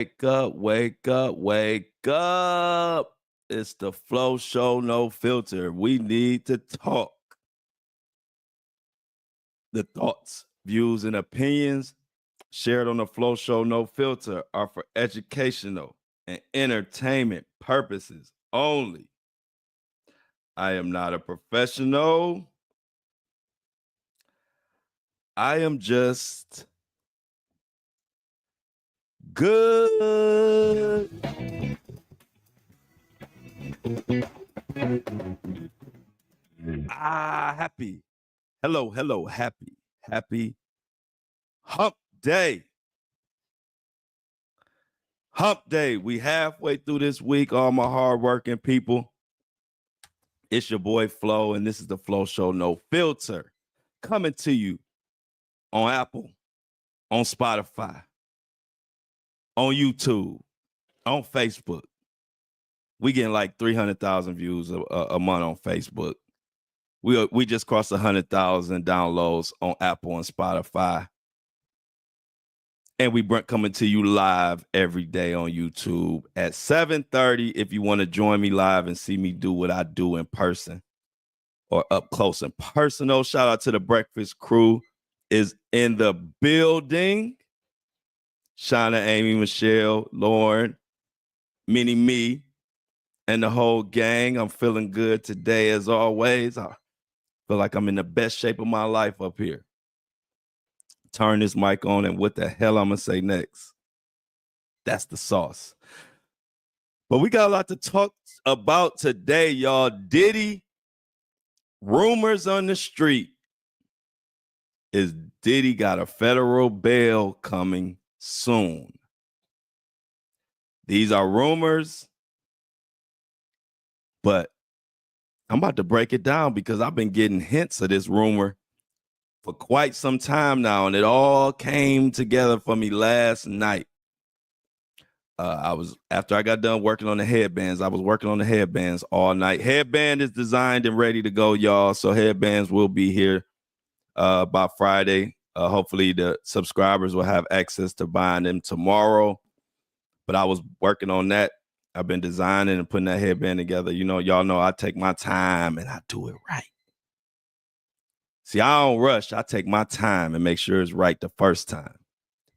Wake up, wake up, wake up. It's the Flow Show, no filter. We need to talk. The thoughts, views, and opinions shared on the Flow Show, no filter are for educational and entertainment purposes only. I am not a professional. I am just good. Happy. Hello, happy hump day. Hump day. We halfway through this week, all my hardworking people. It's your boy Flo, and this is the Flow Show, no filter. Coming to you on Apple, on Spotify, on YouTube, on Facebook. We getting like 300,000 views a month on Facebook. We just crossed 100,000 downloads on Apple and Spotify. And we coming to you live every day on YouTube at 7:30 if you want to join me live and see me do what I do in person or up close and personal. Shout out to the Breakfast Crew is in the building. Shauna, Amy, Michelle, Lauren, Mini Me, and the whole gang. I'm feeling good today as always. I feel like I'm in the best shape of my life up here. Turn this mic on, and what the hell I'm going to say next? That's the sauce. But we got a lot to talk about today, y'all. Diddy, rumors on the street is Diddy got a federal bail coming soon. These are rumors, but I'm about to break it down because I've been getting hints of this rumor for quite some time now, and it all came together for me last night. After I got done working on the headbands, I was working on the headbands all night. Headband is designed and ready to go, y'all. So headbands will be here by Friday. Hopefully the subscribers will have access to buying them tomorrow. But I was working on that. I've been designing and putting that headband together. You know, y'all know I take my time and I do it right. See, I don't rush. I take my time and make sure it's right the first time.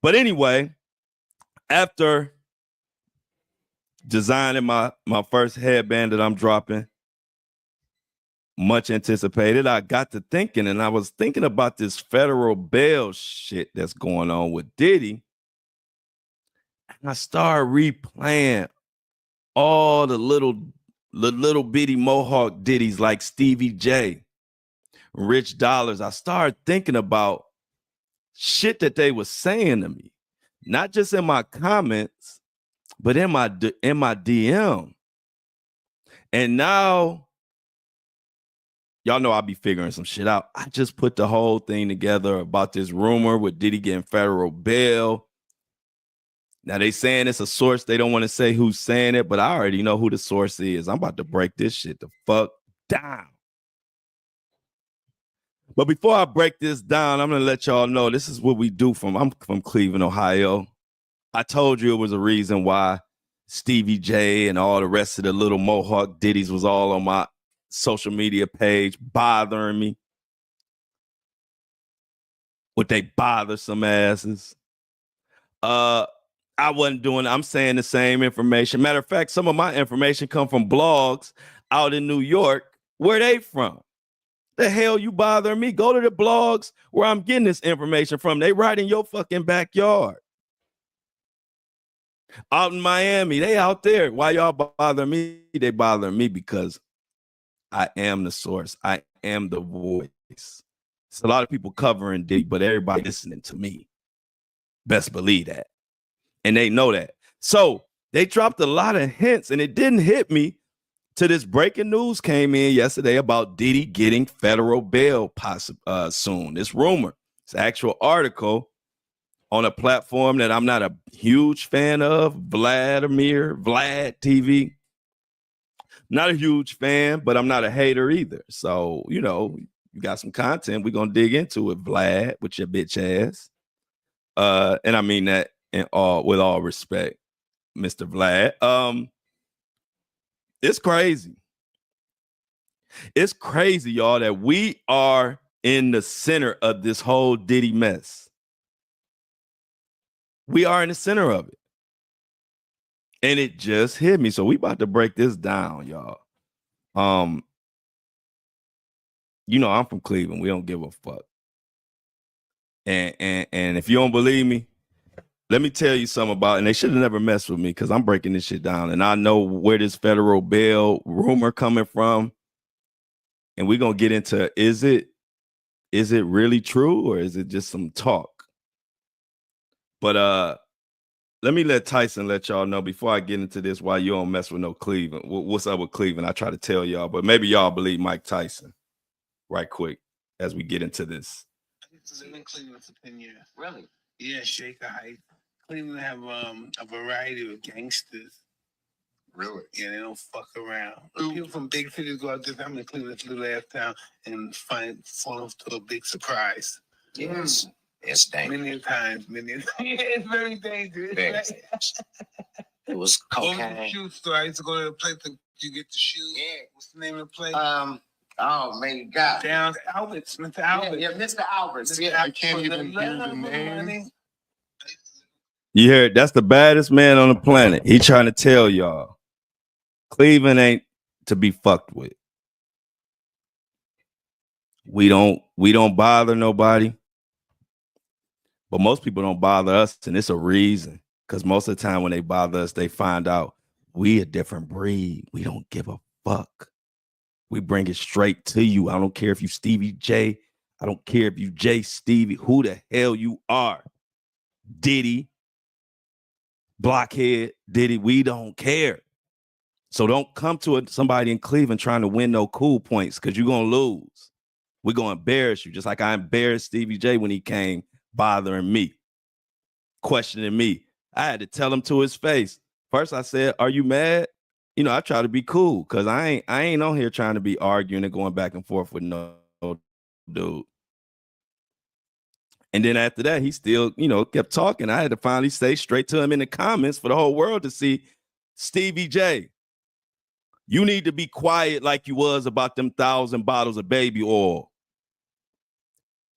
But anyway, after designing my first headband that I'm dropping, much anticipated, I got to thinking, and I was thinking about this federal bail shit that's going on with Diddy. And I started replaying all the little bitty Mohawk Diddies like Stevie J, Rich Dollars. I started thinking about shit that they were saying to me, not just in my comments, but in my DM. And now, y'all know I'll be figuring some shit out. I just put the whole thing together about this rumor with Diddy getting federal bail. Now they saying it's a source. They don't want to say who's saying it, but I already know who the source is. I'm about to break this shit the fuck down. But before I break this down, I'm going to let y'all know this is what we do I'm from Cleveland, Ohio. I told you it was a reason why Stevie J and all the rest of the little Mohawk Diddies was all on my social media page bothering me with they bothersome asses. I wasn't doing it. I'm saying the same information. Matter of fact, some of my information come from blogs out in New York. Where they from? The hell you bothering me? Go to the blogs where I'm getting this information from. They right in your fucking backyard. Out in Miami, they out there. Why y'all bother me? They bother me because I am the source. I am the voice. It's a lot of people covering Diddy, but everybody listening to me. Best believe that. And they know that. So they dropped a lot of hints, and it didn't hit me till this breaking news came in yesterday about Diddy getting federal bail soon. This rumor. It's an actual article on a platform that I'm not a huge fan of, Vlad TV. Not a huge fan, but I'm not a hater either. So, you know, you got some content. We're going to dig into it, Vlad, with your bitch ass. And I mean that with all respect. Mr. Vlad. It's crazy. It's crazy, y'all, that we are in the center of this whole Diddy mess. We are in the center of it. And it just hit me. So we about to break this down, y'all. You know, I'm from Cleveland. We don't give a fuck. And if you don't believe me, let me tell you something about it. And they should have never messed with me because I'm breaking this shit down. And I know where this federal bail rumor coming from. And we're gonna get into is it really true or is it just some talk? But let me let Tyson let y'all know before I get into this why you don't mess with no Cleveland. What's up with Cleveland? I try to tell y'all, but maybe y'all believe Mike Tyson right quick as we get into this. This is in Cleveland's opinion. Really? Yeah, Shaker Heights. Cleveland have a variety of gangsters. Really? Yeah, they don't fuck around. People from big cities go out there. I'm in Cleveland's little ass town and fall off to a big surprise. Yes. It's dangerous. Many times. It's very dangerous. Very dangerous. It was cocaine. What was the shoe store? I used to go to the place that you get the shoes. Yeah. What's the name of the place? Oh man, God. Down Alberts, Mr. Alberts. Yeah, Mr. Alberts. Yeah, I can't even hear the name. You hear it? That's the baddest man on the planet. He trying to tell y'all. Cleveland ain't to be fucked with. We don't bother nobody. But most people don't bother us, and it's a reason. Because most of the time when they bother us, they find out we a different breed. We don't give a fuck. We bring it straight to you. I don't care if you Stevie J. I don't care if you J Stevie. Who the hell you are. Diddy. Blockhead. Diddy. We don't care. So don't come to somebody in Cleveland trying to win no cool points because you're going to lose. We're going to embarrass you. Just like I embarrassed Stevie J when he came bothering me, questioning me. I had to tell him to his face. First I said, are you mad? You know, I try to be cool because I ain't on here trying to be arguing and going back and forth with no dude. And then after that, he still, kept talking. I had to finally say straight to him in the comments for the whole world to see, Stevie J, you need to be quiet like you was about them 1,000 bottles of baby oil.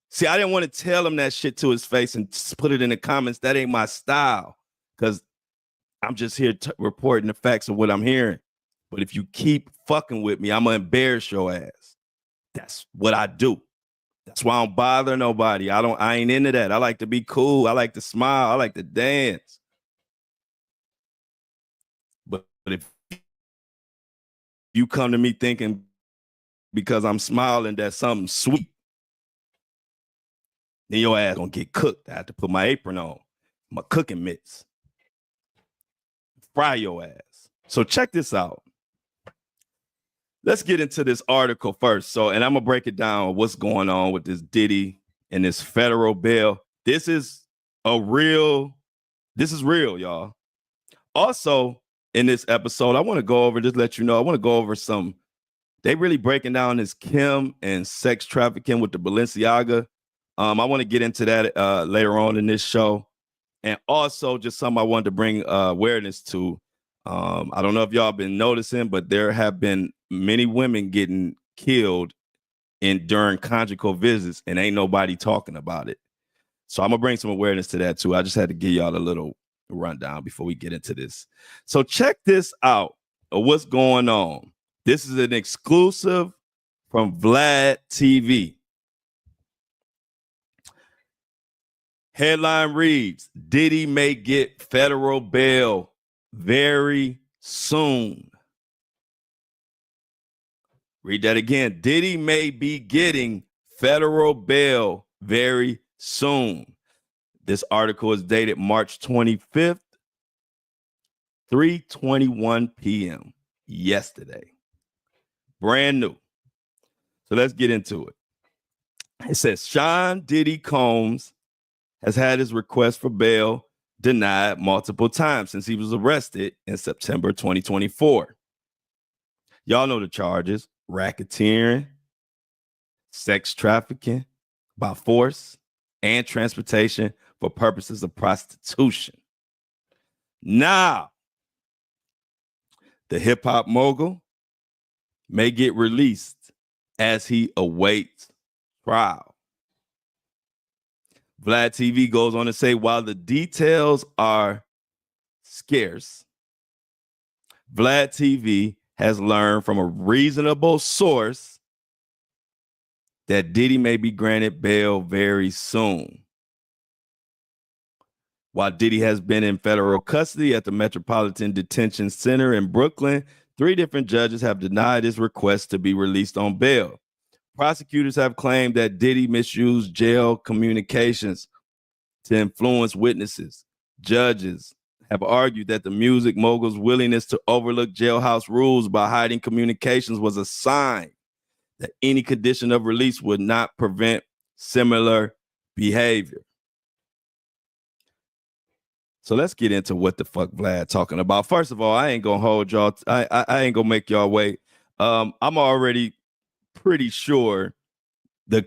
See, I didn't want to tell him that shit to his face and put it in the comments. That ain't my style because I'm just here reporting the facts of what I'm hearing. But if you keep fucking with me, I'm going to embarrass your ass. That's what I do. That's why I don't bother nobody. I ain't into that. I like to be cool. I like to smile. I like to dance. But if you come to me thinking because I'm smiling that's something sweet, then your ass gonna get cooked. I have to put my apron on, my cooking mitts, fry your ass. So check this out. Let's get into this article first. And I'm gonna break it down what's going on with this Diddy and this federal bail. This is real, y'all. Also, in this episode, I want to go over, just let you know, I want to go over they really breaking down this Kim and sex trafficking with the Balenciaga. I want to get into that later on in this show. And also just something I wanted to bring awareness to. I don't know if y'all been noticing, but there have been many women getting killed during conjugal visits and ain't nobody talking about it. So I'm going to bring some awareness to that too. I just had to give y'all a little rundown before we get into this. So check this out of what's going on. This is an exclusive from Vlad TV. Headline reads, Diddy may get federal bail very soon. Read that again. Diddy may be getting federal bail very soon. This article is dated March 25th, 3:21 p.m. yesterday. Brand new. So let's get into it. It says Sean Diddy Combs has had his request for bail denied multiple times since he was arrested in September 2024. Y'all know the charges: racketeering, sex trafficking by force, and transportation for purposes of prostitution. Now, The hip-hop mogul may get released as he awaits trial. Vlad TV goes on to say, while the details are scarce, Vlad TV has learned from a reasonable source that Diddy may be granted bail very soon. While Diddy has been in federal custody at the Metropolitan Detention Center in Brooklyn, 3 different judges have denied his request to be released on bail. Prosecutors have claimed that Diddy misused jail communications to influence witnesses. Judges have argued that the music mogul's willingness to overlook jailhouse rules by hiding communications was a sign that any condition of release would not prevent similar behavior. So let's get into what the fuck Vlad talking about. First of all, I ain't gonna hold y'all. I ain't gonna make y'all wait. I'm already pretty sure the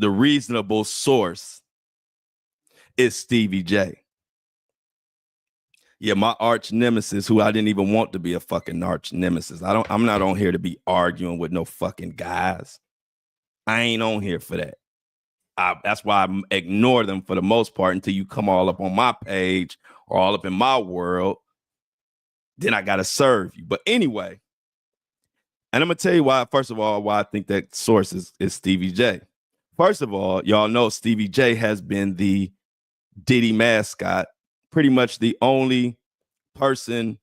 reasonable source is Stevie J. Yeah, my arch nemesis, who I didn't even want to be a fucking arch nemesis. I'm not on here to be arguing with no fucking guys. I ain't on here for that. That's why I ignore them for the most part until you come all up on my page or all up in my world. Then I gotta serve you. But anyway, and I'm gonna tell you why. First of all, why I think that source is Stevie J. First of all, y'all know Stevie J has been the Diddy mascot, pretty much the only person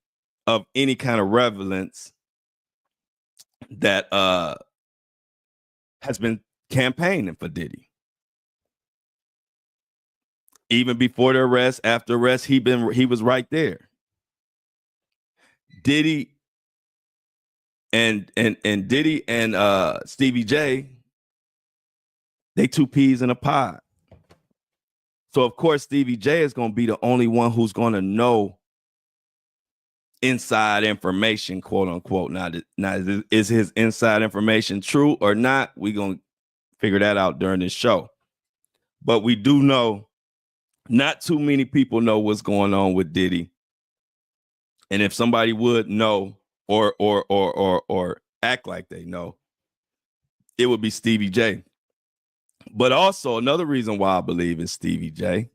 of any kind of relevance that has been campaigning for Diddy. Even before the arrest, after arrest, he was right there. Diddy and Diddy and Stevie J, they 2 peas in a pod. So of course Stevie J is going to be the only one who's going to know inside information, quote unquote. Now is his inside information true or not? We're going to figure that out during this show. But we do know not too many people know what's going on with Diddy. And if somebody would know or act like they know, it would be Stevie J. But also another reason why I believe it's Stevie J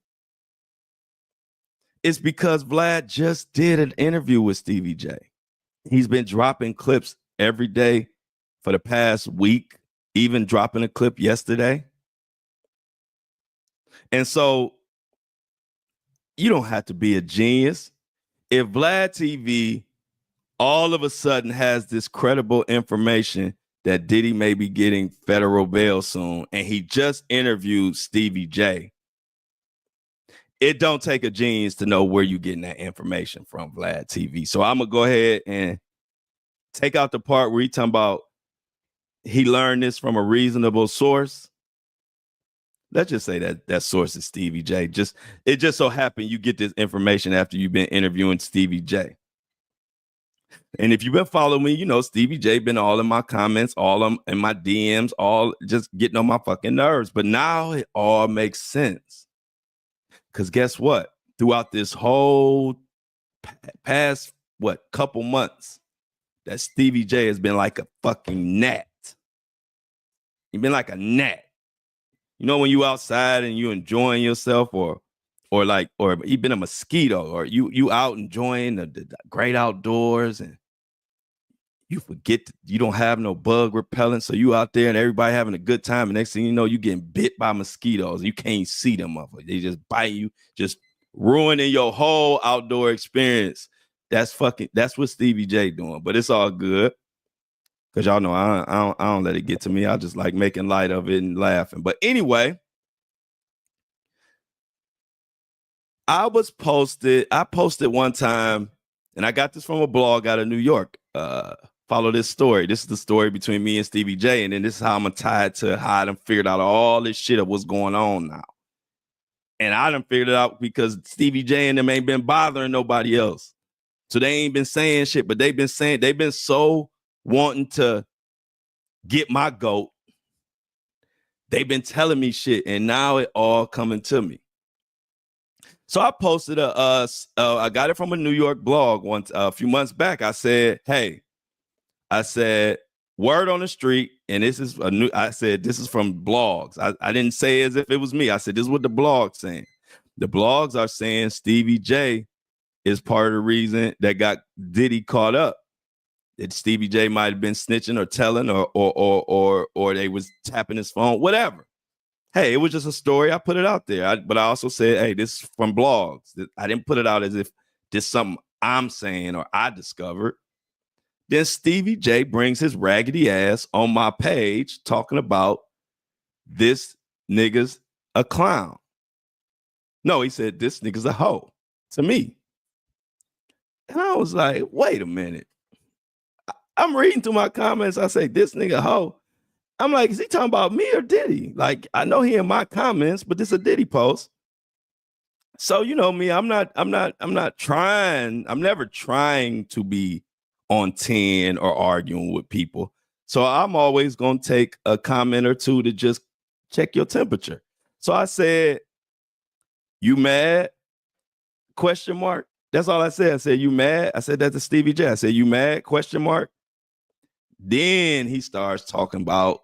is because Vlad just did an interview with Stevie J. He's been dropping clips every day for the past week, even dropping a clip yesterday. And so you don't have to be a genius. If Vlad TV all of a sudden has this credible information that Diddy may be getting federal bail soon, and he just interviewed Stevie J, it don't take a genius to know where you're getting that information from, Vlad TV. So I'm going to go ahead and take out the part where he talking about he learned this from a reasonable source. Let's just say that source is Stevie J. It just so happened you get this information after you've been interviewing Stevie J. And if you've been following me, you know Stevie J been all in my comments, all in my DMs, all just getting on my fucking nerves. But now it all makes sense. Because guess what? Throughout this whole past, couple months, that Stevie J has been like a fucking gnat. He's been like a gnat. You know when you outside and you enjoying yourself or you been a mosquito or you out enjoying the great outdoors and you forget you don't have no bug repellent. So you out there and everybody having a good time. And next thing you know, you getting bit by mosquitoes. You can't see them motherfuckers. They just bite you, just ruining your whole outdoor experience. That's what Stevie J doing. But it's all good. Because y'all know I don't let it get to me. I just like making light of it and laughing. But anyway, I posted one time, and I got this from a blog out of New York. Follow this story. This is the story between me and Stevie J. And then this is how I'm going to tie it to how I done figured out all this shit of what's going on now. And I done figured it out because Stevie J and them ain't been bothering nobody else. So they ain't been saying shit, but they've been so wanting to get my goat. They've been telling me shit, and now it all coming to me. So I posted I got it from a New York blog once a few months back. I said, hey, word on the street, and this is this is from blogs. I didn't say as if it was me. I said, this is what the blog's saying. The blogs are saying Stevie J is part of the reason that got Diddy caught up. That Stevie J might have been snitching or telling or they was tapping his phone, whatever. Hey, it was just a story. I put it out there. But I also said, hey, this is from blogs. I didn't put it out as if this is something I'm saying or I discovered. Then Stevie J brings his raggedy ass on my page talking about this nigga's a clown. No, he said this nigga's a hoe to me. And I was like, wait a minute. I'm reading through my comments. I say, this nigga hoe. I'm like, is he talking about me or Diddy? Like, I know he in my comments, but this is a Diddy post. So, you know me, I'm never trying to be on 10 or arguing with people. So I'm always going to take a comment or two to just check your temperature. So I said, you mad? Question mark. That's all I said. I said, you mad? I said that to Stevie J. I said, you mad? Question mark. Then he starts talking about,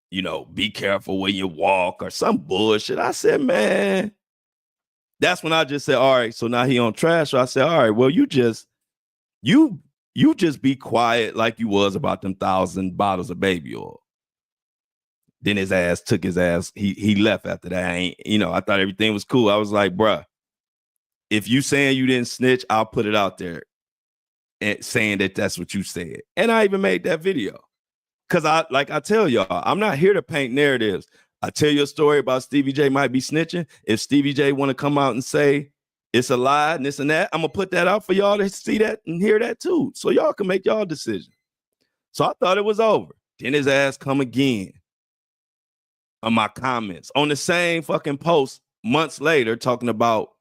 you know, be careful when you walk or some bullshit. I said, man, that's when I just said, all right, so now he on trash. So I said, all right, well, you just be quiet like you was about them 1,000 bottles of baby oil. Then he left after that. I thought everything was cool. I was like, bruh, if you saying you didn't snitch, I'll put it out there and saying that that's what you said. And I even made that video. Because I tell y'all, I'm not here to paint narratives. I tell you a story about Stevie J might be snitching. If Stevie J want to come out and say it's a lie and this and that, I'm going to put that out for y'all to see that and hear that too. So y'all can make y'all decision. So I thought it was over. Then his ass come again on my comments on the same fucking post months later talking about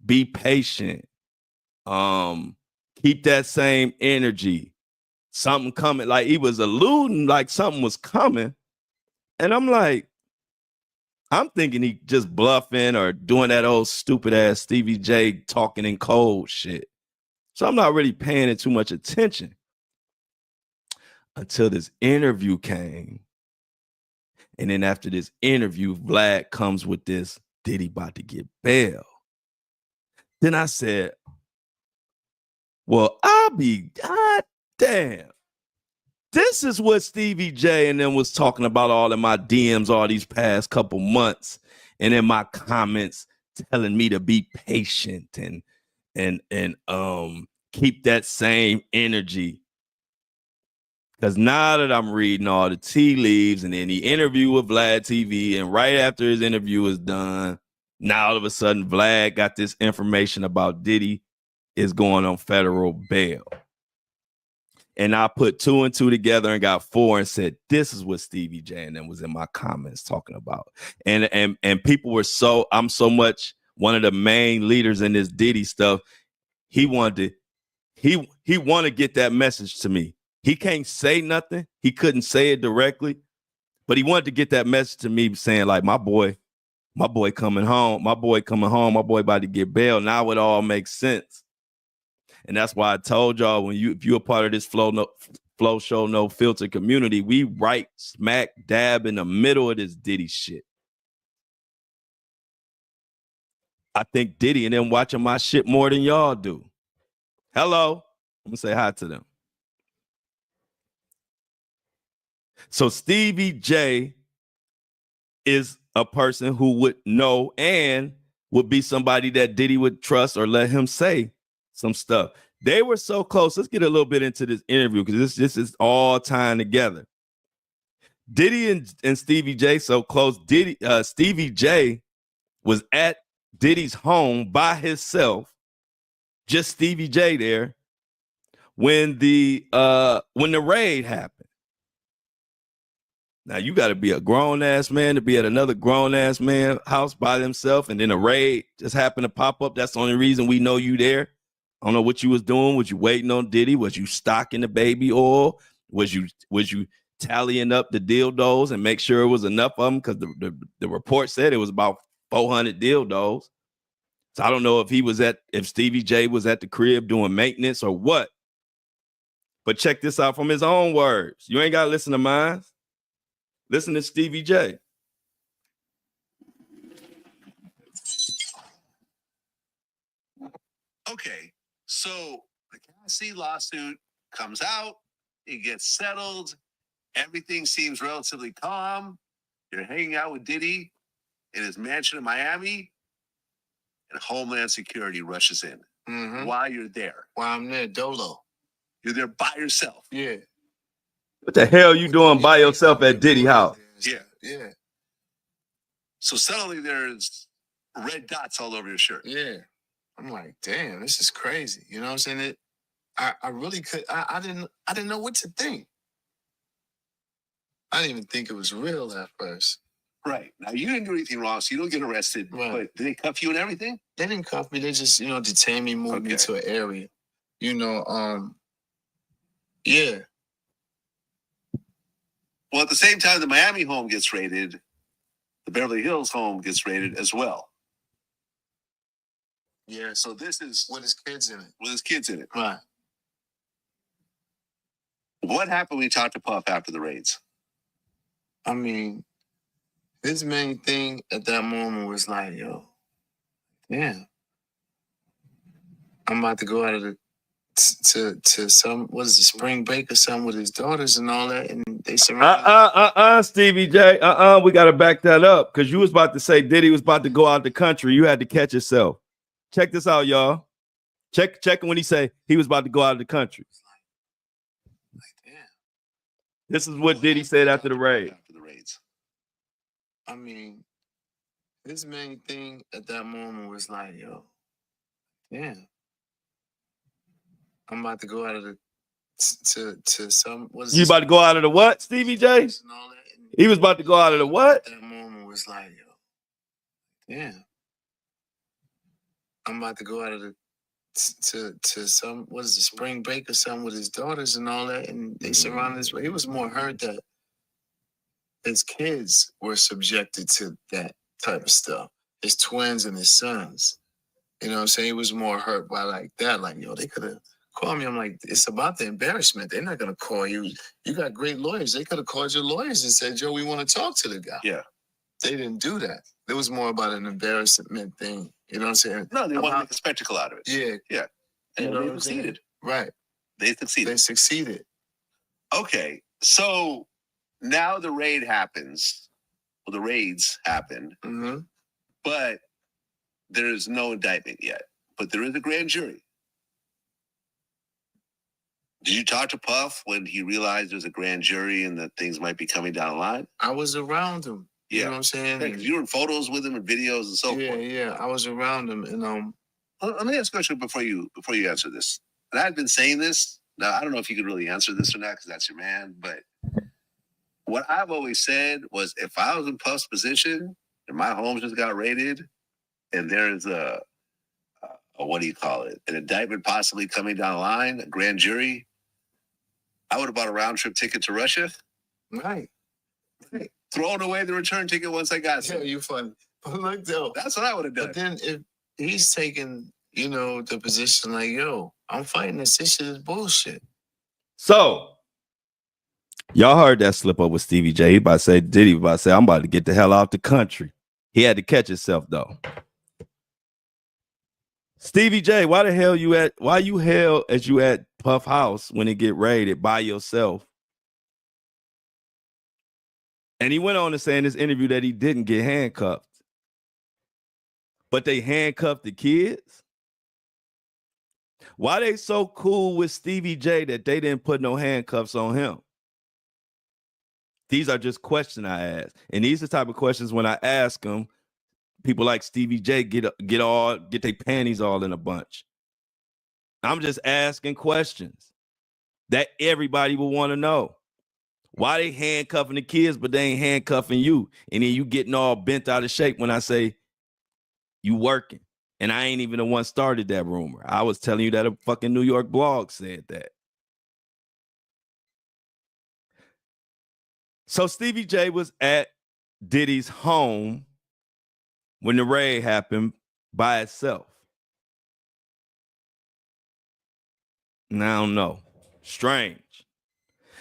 be patient. Keep that same energy. Something coming, like he was alluding like something was coming. And I'm like, I'm thinking he just bluffing or doing that old stupid ass Stevie J talking in code shit. So I'm not really paying it too much attention until this interview came. And then after this interview, Vlad comes with this, Diddy about to get bail. Then I said, well, God damn. This is what Stevie J and them was talking about all in my DMs all these past couple months and in my comments telling me to be patient and keep that same energy. Because now that I'm reading all the tea leaves and then the interview with Vlad TV, and right after his interview is done, now all of a sudden Vlad got this information about Diddy is going on federal bail. And I put 2 and 2 together and got 4 and said, this is what Stevie J and them was in my comments talking about. And people were I'm so much one of the main leaders in this Diddy stuff. He wanted to get that message to me. He can't say nothing. He couldn't say it directly, but he wanted to get that message to me saying like, my boy coming home, my boy about to get bail. Now it all makes sense. And that's why I told y'all if you're a part of this Flow Show No Filter community, we right smack dab in the middle of this Diddy shit. I think Diddy and them watching my shit more than y'all do. Hello. I'm gonna say hi to them. So Stevie J is a person who would know and would be somebody that Diddy would trust or let him say some stuff. They were so close. Let's get a little bit into this interview because this is all tying together. Diddy and Stevie J so close. Stevie J was at Diddy's home by himself, just Stevie J there, when the raid happened. Now you got to be a grown ass man to be at another grown ass man house by themselves, and then a raid just happened to pop up. That's the only reason we know you there. I don't know what you was doing. Was you waiting on Diddy? Was you stocking the baby oil? Was you tallying up the dildos and make sure it was enough of them? Because the report said it was about 400 dildos. So I don't know if Stevie J was at the crib doing maintenance or what. But check this out from his own words. You ain't got to listen to mine. Listen to Stevie J. Okay, so the Cassie lawsuit comes out, it gets settled, everything seems relatively calm. You're hanging out with Diddy in his mansion in Miami, and Homeland Security rushes in while you're there. While I'm there, Dolo. You're there by yourself. Yeah. What the hell you doing by yourself at Diddy house? Yeah. So suddenly there's red dots all over your shirt. Yeah. I'm like, damn, this is crazy. You know what I'm saying? I really could. I didn't know what to think. I didn't even think it was real at first. Right. Now, you didn't do anything wrong, so you don't get arrested. Right. But did they cuff you and everything? They didn't cuff me. They just, detained me, moved me to an area. Yeah. Well, at the same time, the Miami home gets raided. The Beverly Hills home gets raided as well. Yeah. So this is With his kids in it. with his kids in it. Right. What happened when you talked to Puff after the raids? I mean, his main thing at that moment was like, yo, damn, I'm about to go out of the to some, what is it, spring break or something with his daughters and all that, and they surround. Stevie J, we gotta back that up because you was about to say Diddy was about to go out the country. You had to catch yourself. Check this out, y'all. Check when he say he was about to go out of the country. Like, damn. This is what Diddy said after the raid. I mean, his main thing at that moment was like, yo, damn, I'm about to go out of the to some. What is You about to go out of the what, Stevie J? He was about to go out of the what? That moment was like, yo, damn, I'm about to go out of the to some, what is it, spring break or something with his daughters and all that, and they surrounded us. He was more hurt that his kids were subjected to that type of stuff. His twins and his sons. You know what I'm saying? He was more hurt by like that. Like, yo, they could have called me. I'm like, it's about the embarrassment. They're not going to call you. You got great lawyers. They could have called your lawyers and said, Joe, we want to talk to the guy. Yeah. They didn't do that. It was more about an embarrassment thing. You know what I'm saying? No, they wanted to make a spectacle out of it. Yeah. Yeah. And they succeeded. Right. They succeeded. They succeeded. Okay. So now the raid happens. Well, the raids happen. Mm-hmm. But there is no indictment yet. But there is a grand jury. Did you talk to Puff when he realized there's a grand jury and that things might be coming down the line? I was around him. You know what I'm saying? Yeah, you were in photos with him and videos and so forth. Yeah. I was around him, and Let me ask a question before you answer this. And I've been saying this. Now, I don't know if you could really answer this or not because that's your man. But what I've always said was if I was in Puff's position and my home just got raided and there's a what do you call it? An indictment possibly coming down the line, a grand jury, I would have bought a round trip ticket to Russia. right. Throwing away the return ticket once I got Yeah, it. you funny. But look though. That's what I would have done. But then if he's taking, the position like, yo, I'm fighting this. This shit is bullshit. So y'all heard that slip up with Stevie J. He about to say Diddy about to say I'm about to get the hell out the country. He had to catch himself though. Stevie J, why you at Puff House when it get raided by yourself? And he went on to say in this interview that he didn't get handcuffed. But they handcuffed the kids? Why they so cool with Stevie J that they didn't put no handcuffs on him? These are just questions I ask. And these are the type of questions when I ask them, people like Stevie J get their panties all in a bunch. I'm just asking questions that everybody will want to know. Why they handcuffing the kids, but they ain't handcuffing you? And then you getting all bent out of shape when I say you working. And I ain't even the one started that rumor. I was telling you that a fucking New York blog said that. So Stevie J was at Diddy's home when the raid happened by itself. Now, I don't know. Strange.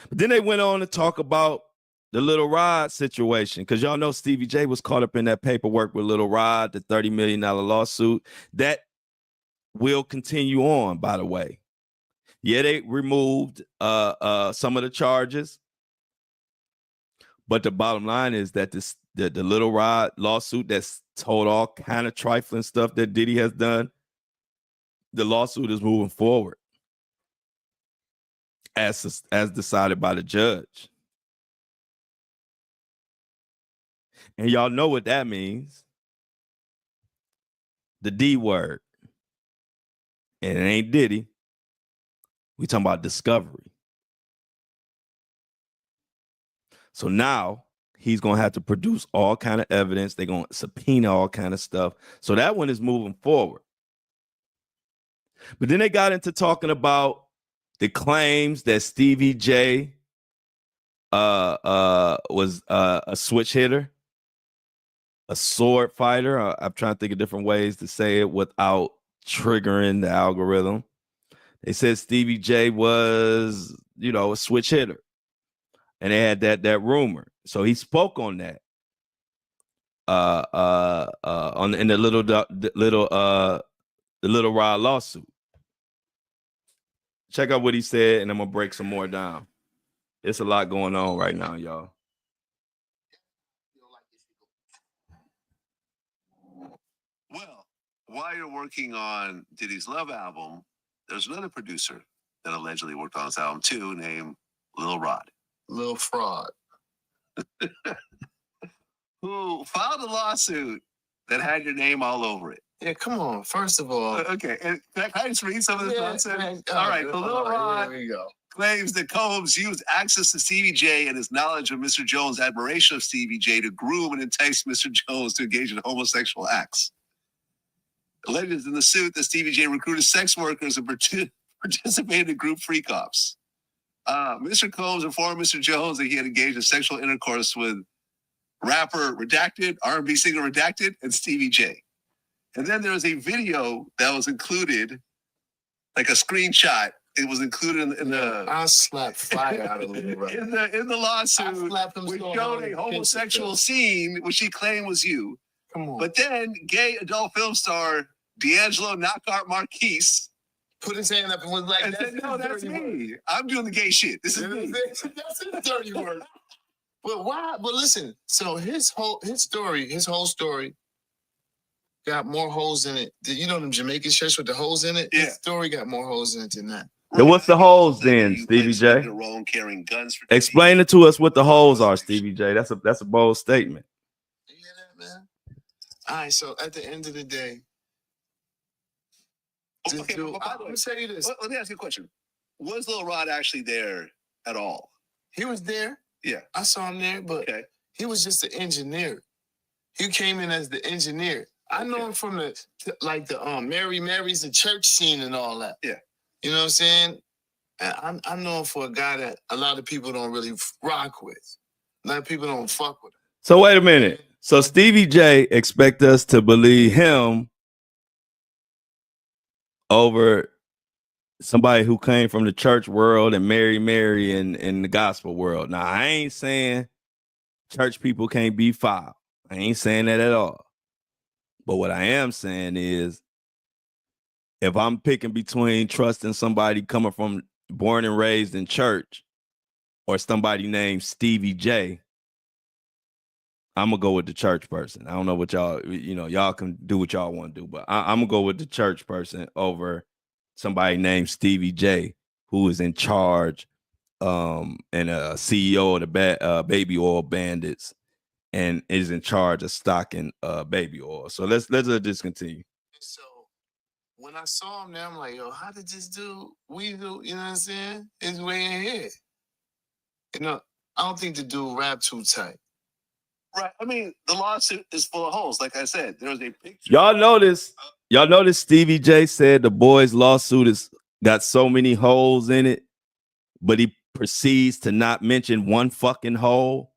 But then they went on to talk about the Little Rod situation, because y'all know Stevie J was caught up in that paperwork with Little Rod, the $30 million lawsuit. That will continue on, by the way. Yeah, they removed some of the charges. But the bottom line is that the Little Rod lawsuit that's told all kind of trifling stuff that Diddy has done, the lawsuit is moving forward as decided by the judge. And y'all know what that means. The D word. And it ain't Diddy. We talking about discovery. So now he's going to have to produce all kind of evidence. They're going to subpoena all kind of stuff. So that one is moving forward. But then they got into talking about the claims that Stevie J was a switch hitter, a sword fighter. I'm trying to think of different ways to say it without triggering the algorithm. They said Stevie J was, a switch hitter, and they had that rumor. So he spoke on that in the Little Rod lawsuit. Check out what he said, and I'm gonna break some more down. It's a lot going on right now, y'all. Well, while you're working on Diddy's Love album, there's another producer that allegedly worked on this album too, named Lil Rod. Lil Fraud. Who filed a lawsuit that had your name all over it. Yeah, come on. First of all. Okay, and can I just read some of this nonsense? Man. All right, the Lil Rod claims that Combs used access to Stevie J and his knowledge of Mr. Jones' admiration of Stevie J to groom and entice Mr. Jones to engage in homosexual acts. Alleged in the suit that Stevie J recruited sex workers and participated in group freak offs. Mr. Combs informed Mr. Jones that he had engaged in sexual intercourse with rapper Redacted, R&B singer Redacted, and Stevie J. And then there was a video that was included, like a screenshot. It was included in the. I slapped fire out of Lil Rod. in the lawsuit, which showed a homosexual scene, which he claimed was you. Come on. But then, gay adult film star D'Angelo Knockout Marquise put his hand up and was like, and said, "No, that's me. I'm doing the gay shit. This is me." That's his dirty word. But why? But listen. So his whole story got more holes in it. You know them Jamaican shirts with the holes in it? Yeah. His story got more holes in it than that. Right. What's the holes then, Stevie J? Explain it to us what the holes are, Stevie J. That's a bold statement. You hear that, man? All right, so at the end of the day, I'm gonna tell you this. Let me ask you a question. Was Lil Rod actually there at all? He was there. Yeah. I saw him there, but he was just an engineer. He came in as the engineer. I know him from the Mary Mary's, the church scene and all that. Yeah. You know what I'm saying? And I know him for a guy that a lot of people don't really rock with. A lot of people don't fuck with him. So wait a minute. So Stevie J expect us to believe him over somebody who came from the church world and Mary Mary and the gospel world. Now, I ain't saying church people can't be foul. I ain't saying that at all. But what I am saying is, if I'm picking between trusting somebody coming from born and raised in church or somebody named Stevie J, I'm going to go with the church person. I don't know what y'all can do what y'all want to do, but I'm going to go with the church person over somebody named Stevie J, who is in charge and a CEO of the baby oil bandits and is in charge of stocking baby oil. So let's just continue. So when I saw him there, I'm like, yo, how did this dude, you know what I'm saying? His way in here. I don't think the dude rap too tight. Right. I mean, the lawsuit is full of holes. Like I said, there was a picture. Y'all notice Stevie J said the boy's lawsuit got so many holes in it, but he proceeds to not mention one fucking hole.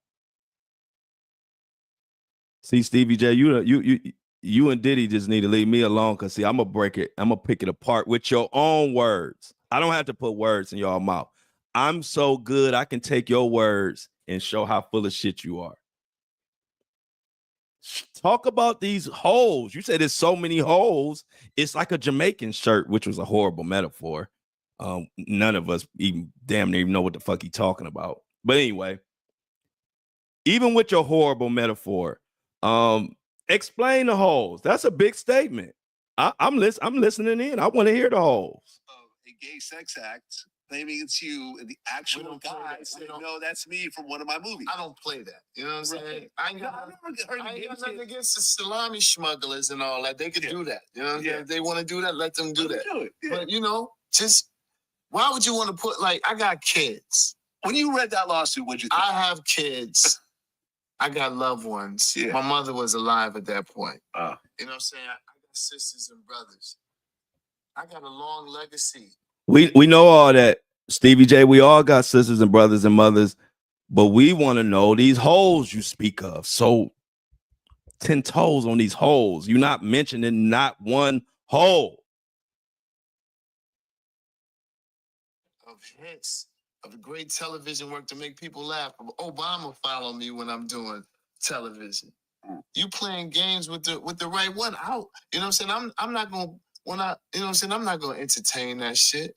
See, Stevie J, you you and Diddy just need to leave me alone, because see, I'm gonna break it. I'm gonna pick it apart with your own words. I don't have to put words in y'all mouth. I'm so good, I can take your words and show how full of shit you are. Talk about these holes. You said there's so many holes. It's like a Jamaican shirt, which was a horrible metaphor. None of us even damn near even know what the fuck he's talking about. But anyway, even with your horrible metaphor, explain the holes. That's a big statement. I'm listening in. I want to hear the holes. A gay sex act claiming it's you, and the actual guy said, "No, that's me from one of my movies." I don't play that. You know what I'm saying? I ain't got nothing it. against the salami smugglers and all that. They could do that. You know what I'm saying? If they want to do that, let them do that. Do it. Yeah. But, you know, just why would you want to put, like, I got kids. When you read that lawsuit, what'd you think? I have kids. I got loved ones. Yeah. My mother was alive at that point. Oh. You know what I'm saying? I got sisters and brothers. I got a long legacy. We know all that, Stevie J. We all got sisters and brothers and mothers, but we want to know these holes you speak of. So 10 toes on these holes. You're not mentioning not one hole. Of hits, of great television work to make people laugh. Obama follow me when I'm doing television. You playing games with the right one out. You know what I'm saying? I'm not gonna I'm not gonna entertain that shit.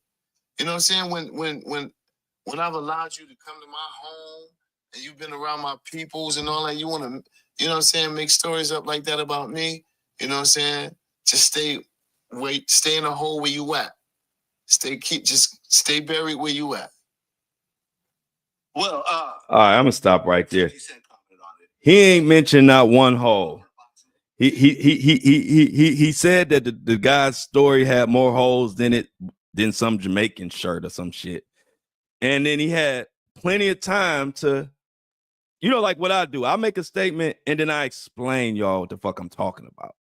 You know what I'm saying? When I've allowed you to come to my home and you've been around my peoples and all that, you want to, you know what I'm saying, make stories up like that about me. You know what I'm saying? Just stay in the hole where you at. Just stay buried where you at. Well, all right, I'm gonna stop right there. He ain't mentioned not one hole. He said that the guy's story had more holes than some Jamaican shirt or some shit. And then he had plenty of time to, you know, like what I do. I make a statement and then I explain y'all what the fuck I'm talking about.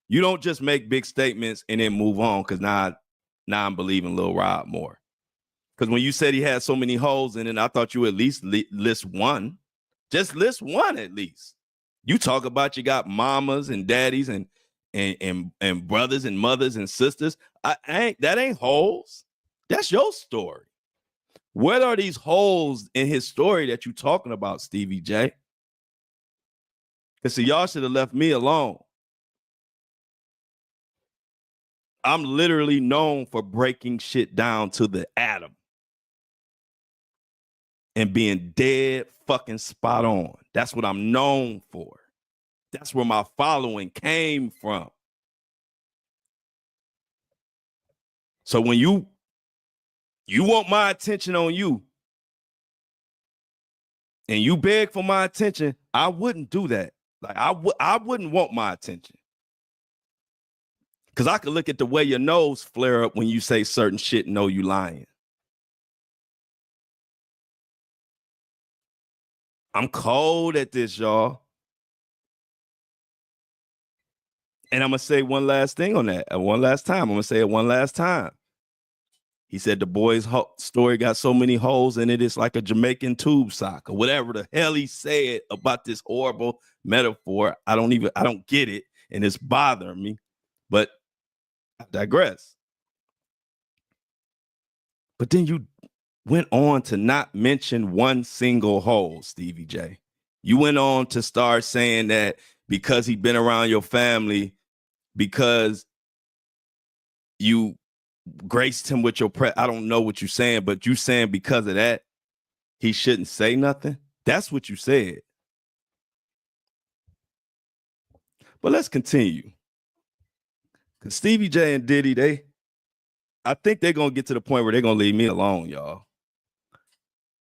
You don't just make big statements and then move on, because now I'm believing Lil Rob more. Because when you said he had so many holes in it, I thought you at least list one. Just list one at least. You talk about you got mamas and daddies and brothers and mothers and sisters. That ain't holes. That's your story. What are these holes in his story that you talking about, Stevie J? Because see, y'all should have left me alone. I'm literally known for breaking shit down to the atom and being dead fucking spot on. That's what I'm known for. That's where my following came from. So when you want my attention on you and you beg for my attention, I wouldn't do that. Like I wouldn't want my attention. Because I could look at the way your nose flare up when you say certain shit and know you lying. I'm cold at this, y'all. And I'm going to say one last thing on that. One last time. I'm going to say it one last time. He said the boy's story got so many holes in it, it's like a Jamaican tube sock or whatever the hell he said about this horrible metaphor. I don't get it. And it's bothering me. But I digress. But then you went on to not mention one single hole, Stevie J. You went on to start saying that because he'd been around your family, because you graced him with your I don't know what you're saying, but you saying because of that, he shouldn't say nothing. That's what you said. But let's continue. Because Stevie J and Diddy, I think they're going to get to the point where they're going to leave me alone, y'all.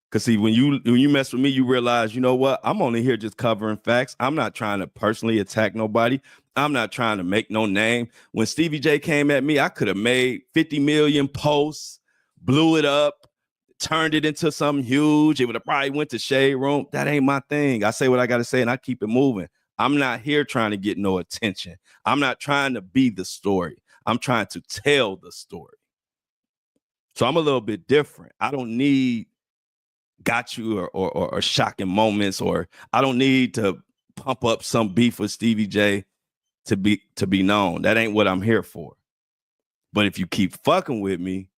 Because see, when you mess with me, you realize, you know what? I'm only here just covering facts. I'm not trying to personally attack nobody. I'm not trying to make no name. When Stevie J came at me, I could have made 50 million posts, blew it up, turned it into something huge. It would have probably went to Shade Room. That ain't my thing. I say what I got to say and I keep it moving. I'm not here trying to get no attention. I'm not trying to be the story. I'm trying to tell the story. So I'm a little bit different. I don't need got you or shocking moments, or I don't need to pump up some beef with Stevie J to be known. That ain't what I'm here for. But if you keep fucking with me,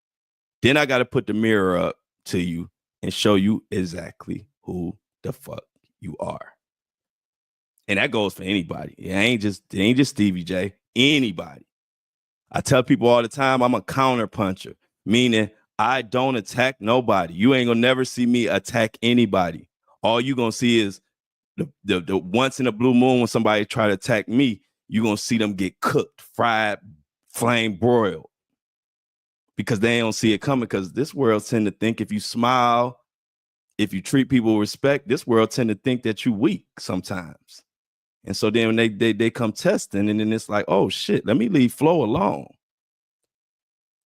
then I got to put the mirror up to you and show you exactly who the fuck you are. And that goes for anybody. It ain't just Stevie J. Anybody. I tell people all the time, I'm a counter puncher, meaning I don't attack nobody. You ain't gonna never see me attack anybody. All you gonna see is the once in a blue moon when somebody try to attack me, you gonna see them get cooked, fried, flame broiled. Because they don't see it coming, because this world tend to think if you smile, if you treat people with respect, this world tend to think that you weak sometimes. And so then when they come testing, and then it's like, oh shit, let me leave Flo alone.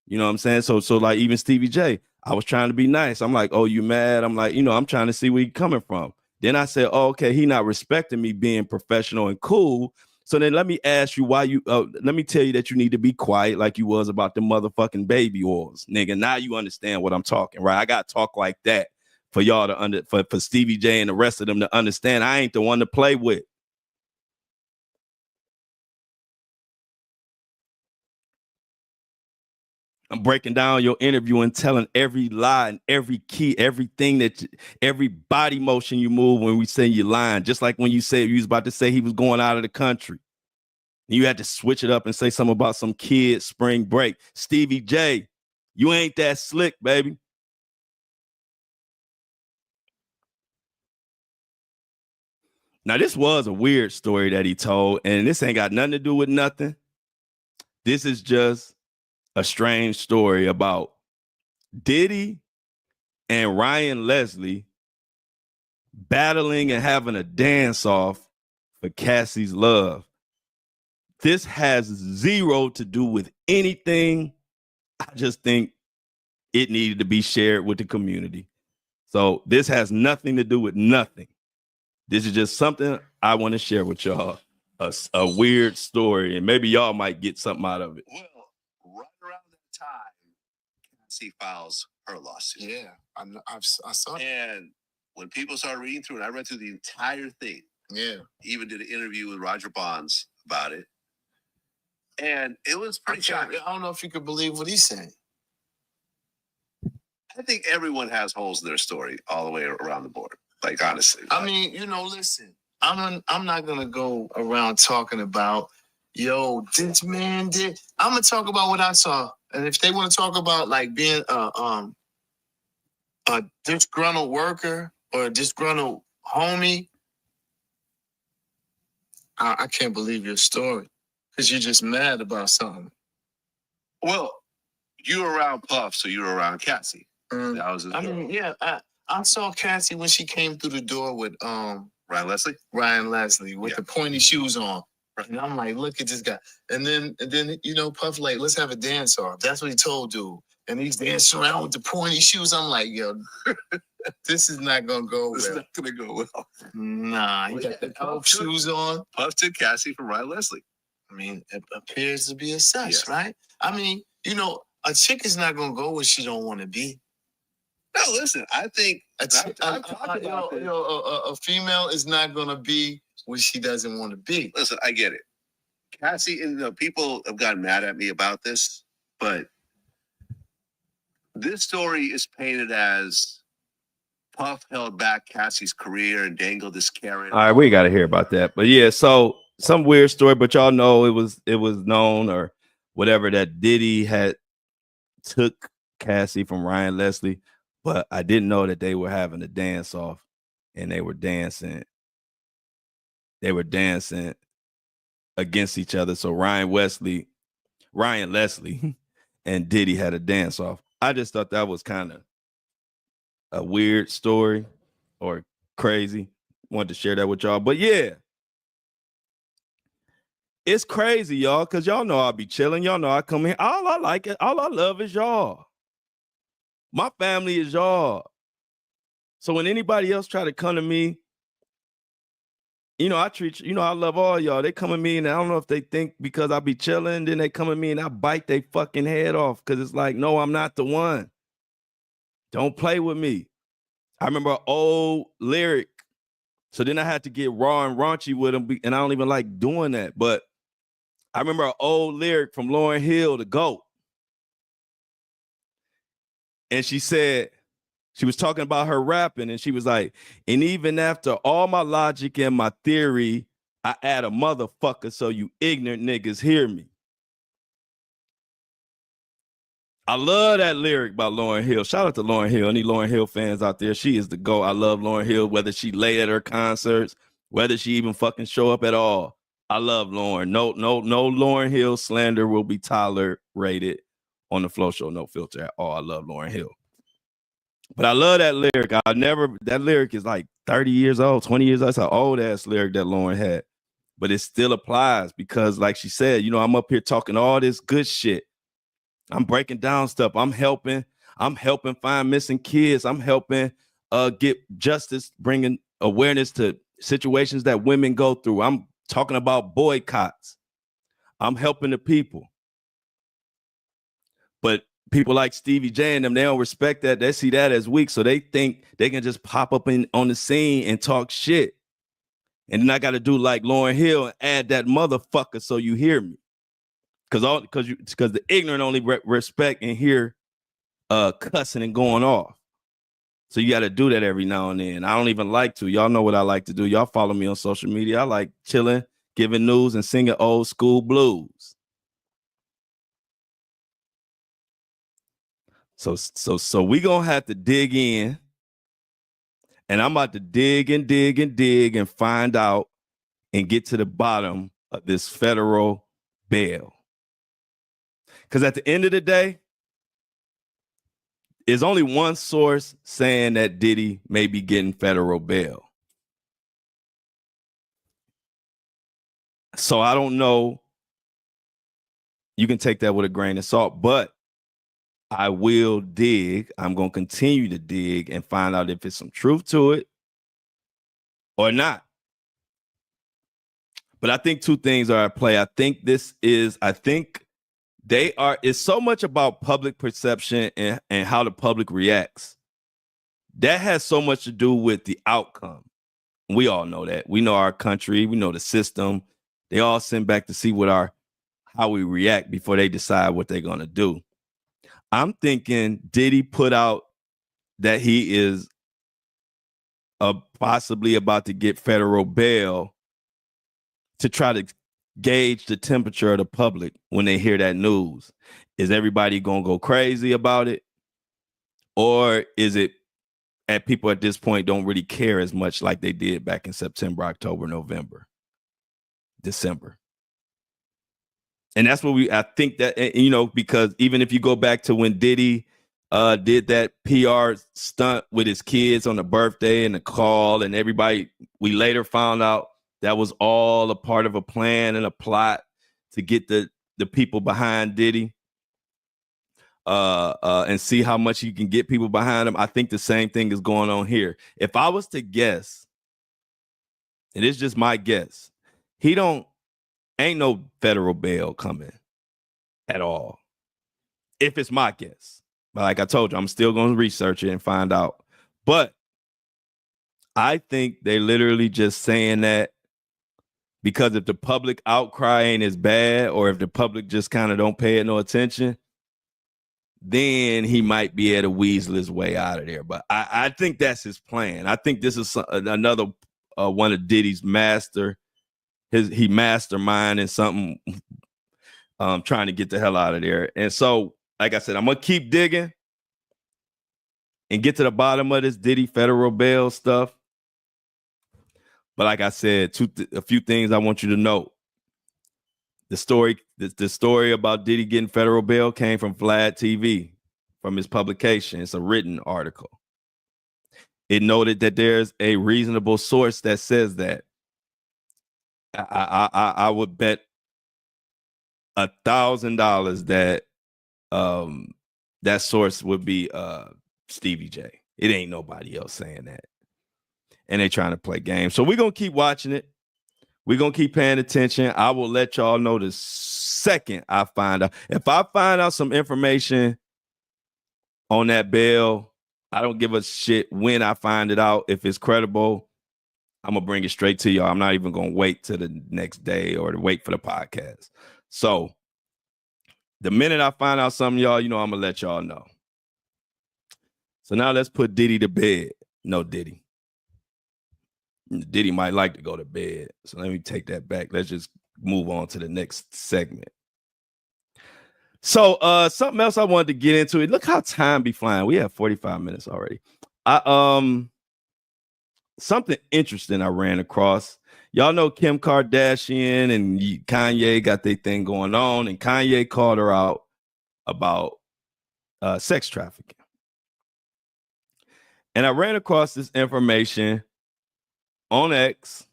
You know what I'm saying? So like even Stevie J, I was trying to be nice. I'm like, oh, you mad? I'm like, I'm trying to see where you coming from. Then I said, oh, okay, he not respecting me being professional and cool. So then let me ask you why let me tell you that you need to be quiet like you was about the motherfucking baby oils, nigga. Now you understand what I'm talking, right? I got to talk like that for y'all to for Stevie J and the rest of them to understand I ain't the one to play with. I'm breaking down your interview and telling every lie and every key, everything every body motion you move when we say you're lying. Just like when you said you was about to say he was going out of the country. You had to switch it up and say something about some kid spring break. Stevie J, you ain't that slick, baby. Now, this was a weird story that he told, and this ain't got nothing to do with nothing. This is just a strange story about Diddy and Ryan Leslie battling and having a dance off for Cassie's love. This has zero to do with anything. I just think it needed to be shared with the community. So this has nothing to do with nothing. This is just something I want to share with y'all. A weird story, and maybe y'all might get something out of it. Well, right around that time, Cassie files her lawsuit. Yeah, I saw it. And when people started reading through it, I read through the entire thing. Yeah. Even did an interview with Roger Bonds about it. And it was pretty shocking. I don't know if you could believe what he's saying. I think everyone has holes in their story all the way around the board. Like, honestly. I mean, listen, I'm not going to go around talking about, this man did. I'm going to talk about what I saw. And if they want to talk about, like, being a disgruntled worker or a disgruntled homie, I can't believe your story because you're just mad about something. Well, you were around Puff, so you were around Cassie. That was his girl. Yeah, I saw Cassie when she came through the door with Ryan Leslie? Ryan Leslie with the pointy shoes on. And I'm like, look at this guy. And then Puff like, let's have a dance off. That's what he told dude. And he's dancing around with the pointy shoes. I'm like, yo, this is not gonna go well. This is not gonna go well. Nah, he got the elf shoes on. Puff took Cassie from Ryan Leslie. I mean, it appears to be as such, right? I mean, a chick is not gonna go where she don't want to be. No, listen, I think a female is not going to be where she doesn't want to be. Listen, I get it. Cassie, and people have gotten mad at me about this, but this story is painted as Puff held back Cassie's career and dangled this carrot. All right, we got to hear about that. But yeah, so some weird story, but y'all know it was known or whatever that Diddy had took Cassie from Ryan Leslie. But I didn't know that they were having a dance off and they were dancing. They were dancing against each other. So Ryan Leslie, and Diddy had a dance off. I just thought that was kind of a weird story or crazy. Wanted to share that with y'all. But yeah, it's crazy, y'all, because y'all know I'll be chilling. Y'all know I come here. All I like it, all I love is y'all. My family is y'all. So when anybody else try to come to me, I treat I love all y'all. They come at me and I don't know if they think because I be chilling, then they come at me and I bite their fucking head off because it's like, no, I'm not the one. Don't play with me. I remember an old lyric. So then I had to get raw and raunchy with them, and I don't even like doing that. But I remember an old lyric from Lauryn Hill, The GOAT. And she said, she was talking about her rapping, and she was like, and even after all my logic and my theory, I add a motherfucker so you ignorant niggas hear me. I love that lyric by Lauryn Hill. Shout out to Lauryn Hill. Any Lauryn Hill fans out there, she is the GOAT. I love Lauryn Hill, whether she lay at her concerts, whether she even fucking show up at all. I love Lauryn. No Lauryn Hill slander will be tolerated on the Flow Show, No Filter at all. I love Lauryn Hill. But I love that lyric. That lyric is like 30 years old, 20 years old. That's an old ass lyric that Lauryn had. But it still applies because, like she said, I'm up here talking all this good shit. I'm breaking down stuff. I'm helping find missing kids. I'm helping get justice, bringing awareness to situations that women go through. I'm talking about boycotts. I'm helping the people. But people like Stevie J and them, they don't respect that. They see that as weak. So they think they can just pop up on the scene and talk shit. And then I got to do like Lauryn Hill and add that motherfucker so you hear me. Because the ignorant only respect and hear cussing and going off. So you got to do that every now and then. I don't even like to. Y'all know what I like to do. Y'all follow me on social media. I like chilling, giving news, and singing old school blues. So we gonna have to dig in, and I'm about to dig and find out and get to the bottom of this federal bail. Because at the end of the day, there's only one source saying that Diddy may be getting federal bail. So I don't know. You can take that with a grain of salt, but I will dig. I'm going to continue to dig and find out if there's some truth to it or not. But I think two things are at play. It's so much about public perception and how the public reacts. That has so much to do with the outcome. We all know that. We know our country. We know the system. They all send back to see how we react before they decide what they're going to do. I'm thinking Diddy put out that he is possibly about to get federal bail to try to gauge the temperature of the public when they hear that news. Is everybody going to go crazy about it? Or is it that people at this point don't really care as much like they did back in September, October, November, December? And that's what I think that, because even if you go back to when Diddy did that PR stunt with his kids on the birthday and the call and everybody, we later found out that was all a part of a plan and a plot to get the people behind Diddy and see how much you can get people behind him. I think the same thing is going on here. If I was to guess, and it's just my guess, ain't no federal bail coming at all. If it's my guess. But like I told you, I'm still going to research it and find out. But I think they're literally just saying that because if the public outcry ain't as bad, or if the public just kind of don't pay it no attention, then he might be able to weasel his way out of there. But I think that's his plan. I think this is another one of Diddy's he masterminding something, trying to get the hell out of there. And so, like I said, I'm going to keep digging and get to the bottom of this Diddy federal bail stuff. But like I said, a few things I want you to know. The story about Diddy getting federal bail came from Vlad TV, from his publication. It's a written article. It noted that there's a reasonable source that says that. I would bet $1,000 that that source would be Stevie J. It ain't nobody else saying that. And they trying to play games. So we're going to keep watching it. We're going to keep paying attention. I will let y'all know the second I find out. If I find out some information on that bail, I don't give a shit when I find it out. If it's credible, I'm going to bring it straight to y'all. I'm not even going to wait till the next day or to wait for the podcast. So the minute I find out something, y'all, I'm gonna let y'all know. So now let's put Diddy to bed. No, Diddy. Diddy might like to go to bed. So let me take that back. Let's just move on to the next segment. So something else I wanted to get into it. Look how time be flying. We have 45 minutes already. Something interesting I ran across. Y'all know Kim Kardashian and Kanye got their thing going on, and Kanye called her out about sex trafficking. And I ran across this information on X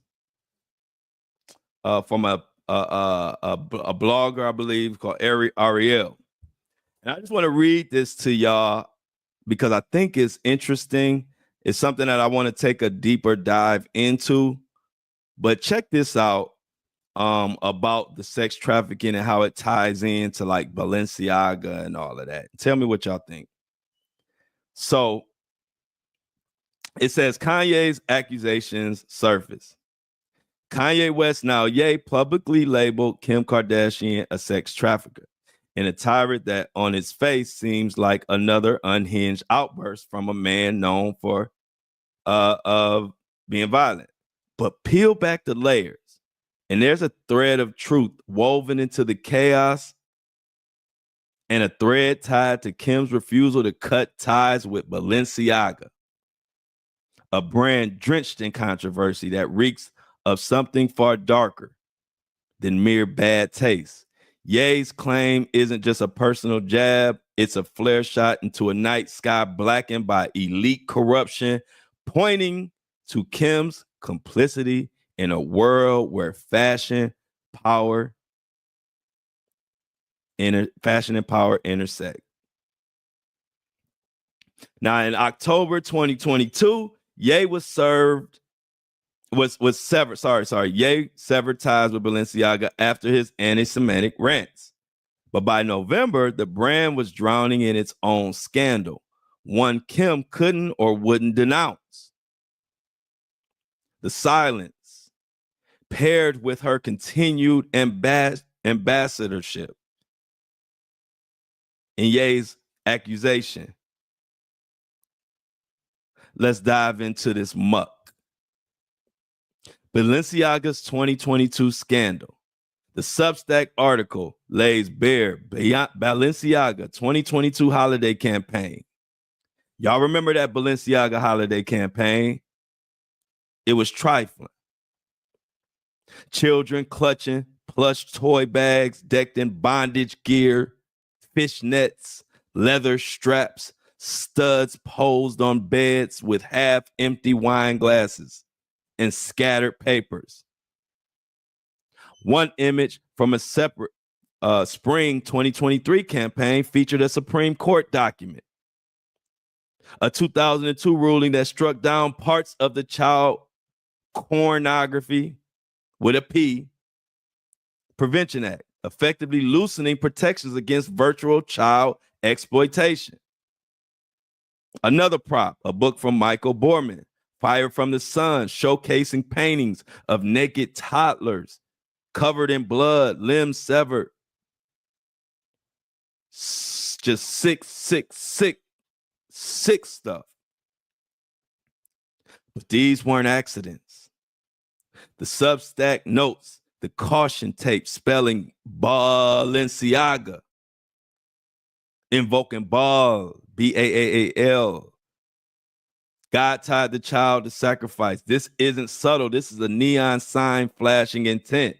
from a blogger, I believe, called Ariel. And I just want to read this to y'all because I think it's interesting. It's something that I want to take a deeper dive into. But check this out about the sex trafficking and how it ties into like Balenciaga and all of that. Tell me what y'all think. So it says Kanye's accusations surface. Kanye West, now Ye, publicly labeled Kim Kardashian a sex trafficker in a tirade that on its face seems like another unhinged outburst from a man known for of being violent. But peel back the layers, and there's a thread of truth woven into the chaos and a thread tied to Kim's refusal to cut ties with Balenciaga, a brand drenched in controversy that reeks of something far darker than mere bad taste. Ye's claim isn't just a personal jab, it's a flare shot into a night sky blackened by elite corruption, pointing to Kim's complicity in a world where fashion and power intersect. Now, in October 2022, Ye was severed ties with Balenciaga after his anti-Semitic rants. But by November, the brand was drowning in its own scandal, one Kim couldn't or wouldn't denounce. The silence, paired with her continued ambassadorship in Ye's accusation. Let's dive into this muck. Balenciaga's 2022 scandal. The Substack article lays bare Balenciaga 2022 holiday campaign. Y'all remember that Balenciaga holiday campaign? It was trifling. Children clutching plush toy bags decked in bondage gear, fishnets, leather straps, studs posed on beds with half-empty wine glasses and scattered papers. One image from a separate spring 2023 campaign featured a Supreme Court document, a 2002 ruling that struck down parts of the Child Pornography with a P Prevention Act, effectively loosening protections against virtual child exploitation. Another prop, a book from Michael Borman, Fire from the Sun, showcasing paintings of naked toddlers covered in blood, limbs severed. Just sick stuff. But these weren't accidents. The Substack notes the caution tape spelling Balenciaga, invoking Baal, B-A-A-A-L. God tied the child to sacrifice. This isn't subtle. This is a neon sign flashing intent.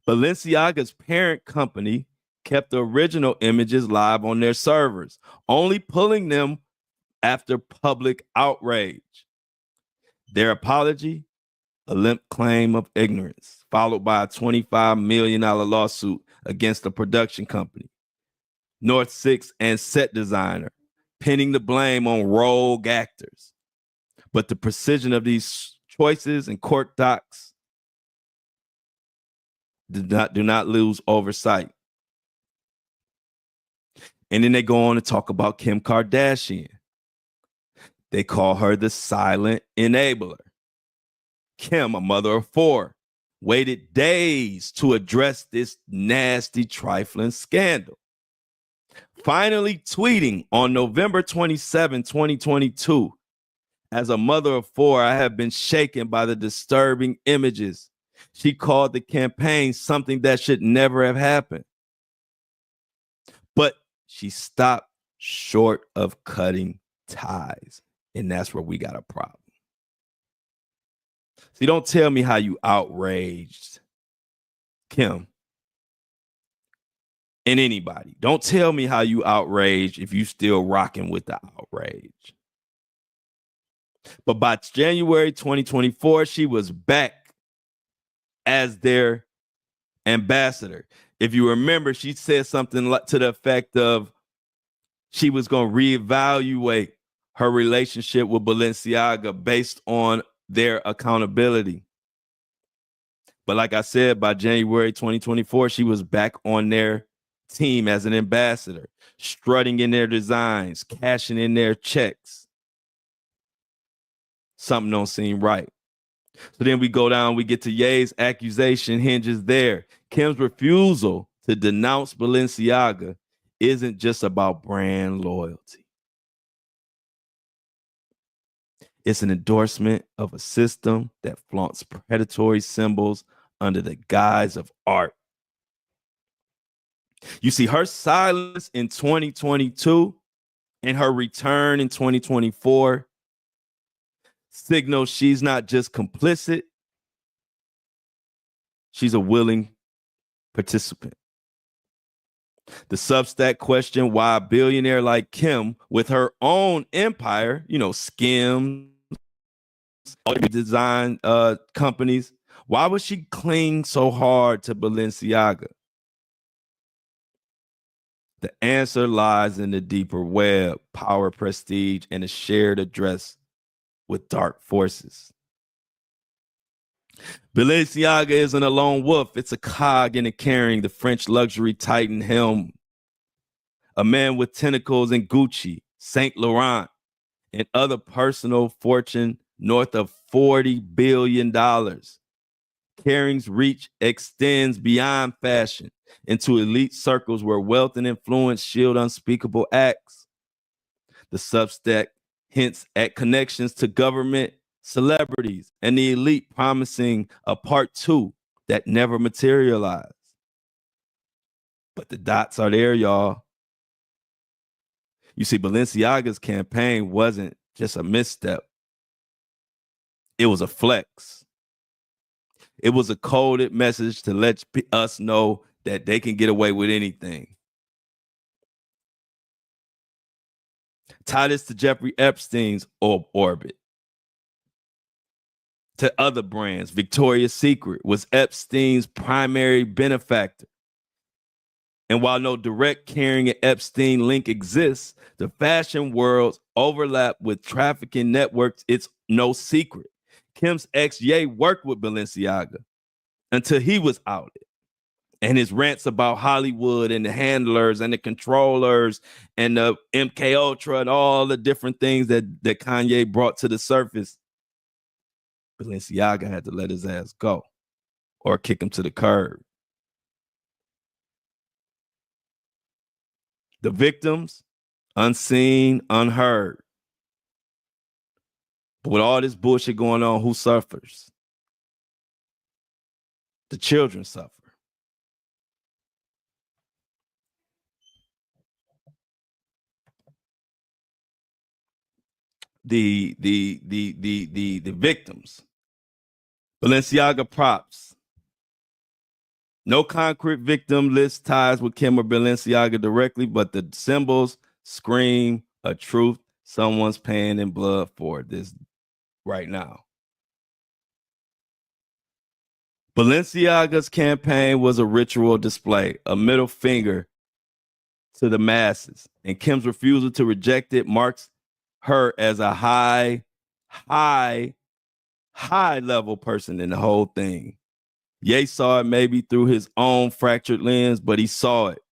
Balenciaga's parent company kept the original images live on their servers, only pulling them after public outrage. Their apology, a limp claim of ignorance, followed by a $25 million lawsuit against the production company, North Six, and set designer, pinning the blame on rogue actors. But the precision of these choices and court docs do not lose oversight. And then they go on to talk about Kim Kardashian. They call her the silent enabler. Kim, a mother of four, waited days to address this nasty, trifling scandal. Finally tweeting on November 27, 2022, as a mother of four, I have been shaken by the disturbing images. She called the campaign something that should never have happened. But she stopped short of cutting ties. And that's where we got a problem. See, don't tell me how you outraged Kim and anybody. Don't tell me how you outraged if you still rocking with the outrage. But by January 2024, she was back as their ambassador. If you remember, she said something to the effect of she was going to reevaluate her relationship with Balenciaga based on their accountability. But like I said, by January 2024, she was back on their team as an ambassador, strutting in their designs, cashing in their checks. Something don't seem right. So then we go down, we get to Ye's accusation hinges there. Kim's refusal to denounce Balenciaga isn't just about brand loyalty. It's an endorsement of a system that flaunts predatory symbols under the guise of art. You see, her silence in 2022 and her return in 2024 signals she's not just complicit, she's a willing participant. The Substack question why a billionaire like Kim, with her own empire, Skims, design companies, why would she cling so hard to Balenciaga? The answer lies in the deeper web, power, prestige, and a shared address with dark forces. Balenciaga isn't a lone wolf. It's a cog in a carrying the French luxury titan helm. A man with tentacles in Gucci, Saint Laurent, and other personal fortune north of $40 billion. Kering's reach extends beyond fashion into elite circles where wealth and influence shield unspeakable acts. The Substack hints at connections to government, celebrities, and the elite, promising a part two that never materialized. But the dots are there, y'all. You see, Balenciaga's campaign wasn't just a misstep. It was a flex. It was a coded message to let us know that they can get away with anything. Tie this to Jeffrey Epstein's orbit. To other brands, Victoria's Secret was Epstein's primary benefactor. And while no direct Kering and Epstein link exists, the fashion world's overlap with trafficking networks, it's no secret. Kim's ex Ye worked with Balenciaga until he was outed. And his rants about Hollywood and the handlers and the controllers and the MK Ultra and all the different things that Kanye brought to the surface, Balenciaga had to let his ass go or kick him to the curb. The victims, unseen, unheard. But with all this bullshit going on, who suffers? The children suffer. The victims. Balenciaga props. No concrete victim list ties with Kim or Balenciaga directly, but the symbols scream a truth someone's paying in blood for this right now. Balenciaga's campaign was a ritual display, a middle finger to the masses, and Kim's refusal to reject it marks her as a high level person in the whole thing. Ye saw it maybe through his own fractured lens, but he saw it.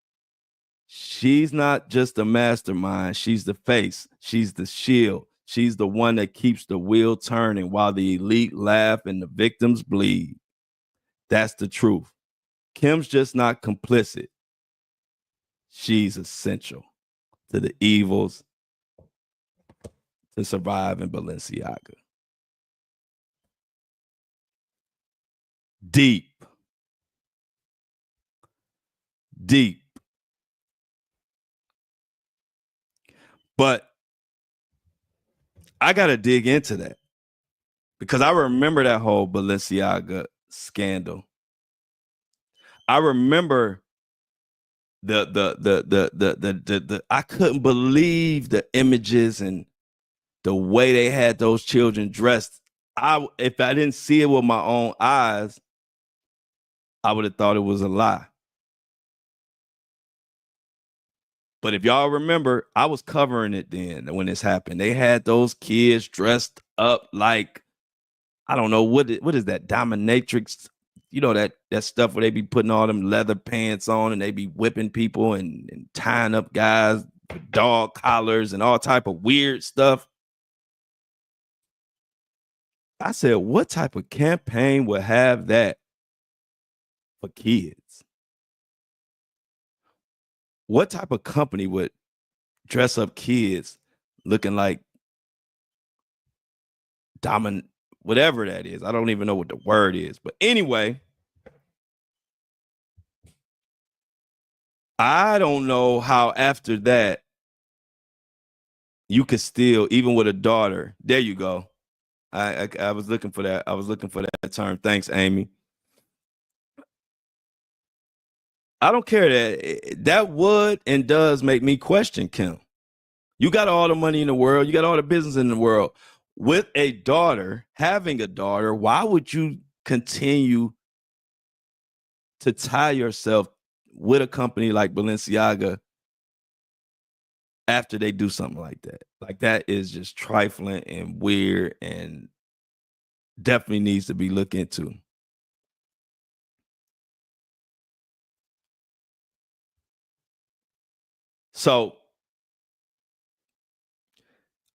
She's not just a mastermind. She's the face. She's the shield. She's the one that keeps the wheel turning while the elite laugh and the victims bleed. That's the truth. Kim's just not complicit. She's essential to the evils to survive in Balenciaga. Deep. But I got to dig into that because I remember that whole Balenciaga scandal. I remember the I couldn't believe the images and the way they had those children dressed. If I didn't see it with my own eyes, I would have thought it was a lie. But if y'all remember, I was covering it then when this happened. They had those kids dressed up like, I don't know, what is that, dominatrix? You know, that stuff where they be putting all them leather pants on and they be whipping people and tying up guys with dog collars and all type of weird stuff. I said, what type of campaign would have that for kids? What type of company would dress up kids looking like whatever that is? I don't even know what the word is. But anyway, I don't know how after that you could still, even with a daughter. There you go. I was looking for that. I was looking for that term. Thanks, Amy. I don't care that would and does make me question Kim. You got all the money in the world. You got all the business in the world. With a daughter, having a daughter, why would you continue to tie yourself with a company like Balenciaga after they do something like that? Like, that is just trifling and weird and definitely needs to be looked into. So,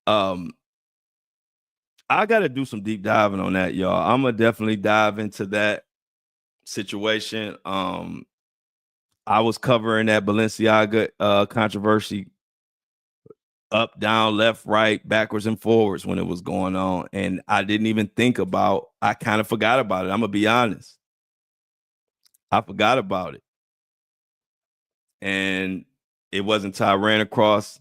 I got to do some deep diving on that, y'all. I'm going to definitely dive into that situation. I was covering that Balenciaga controversy up, down, left, right, backwards, and forwards when it was going on. And I didn't even think about, I kind of forgot about it. I'm going to be honest. I forgot about it. And it wasn't until I ran across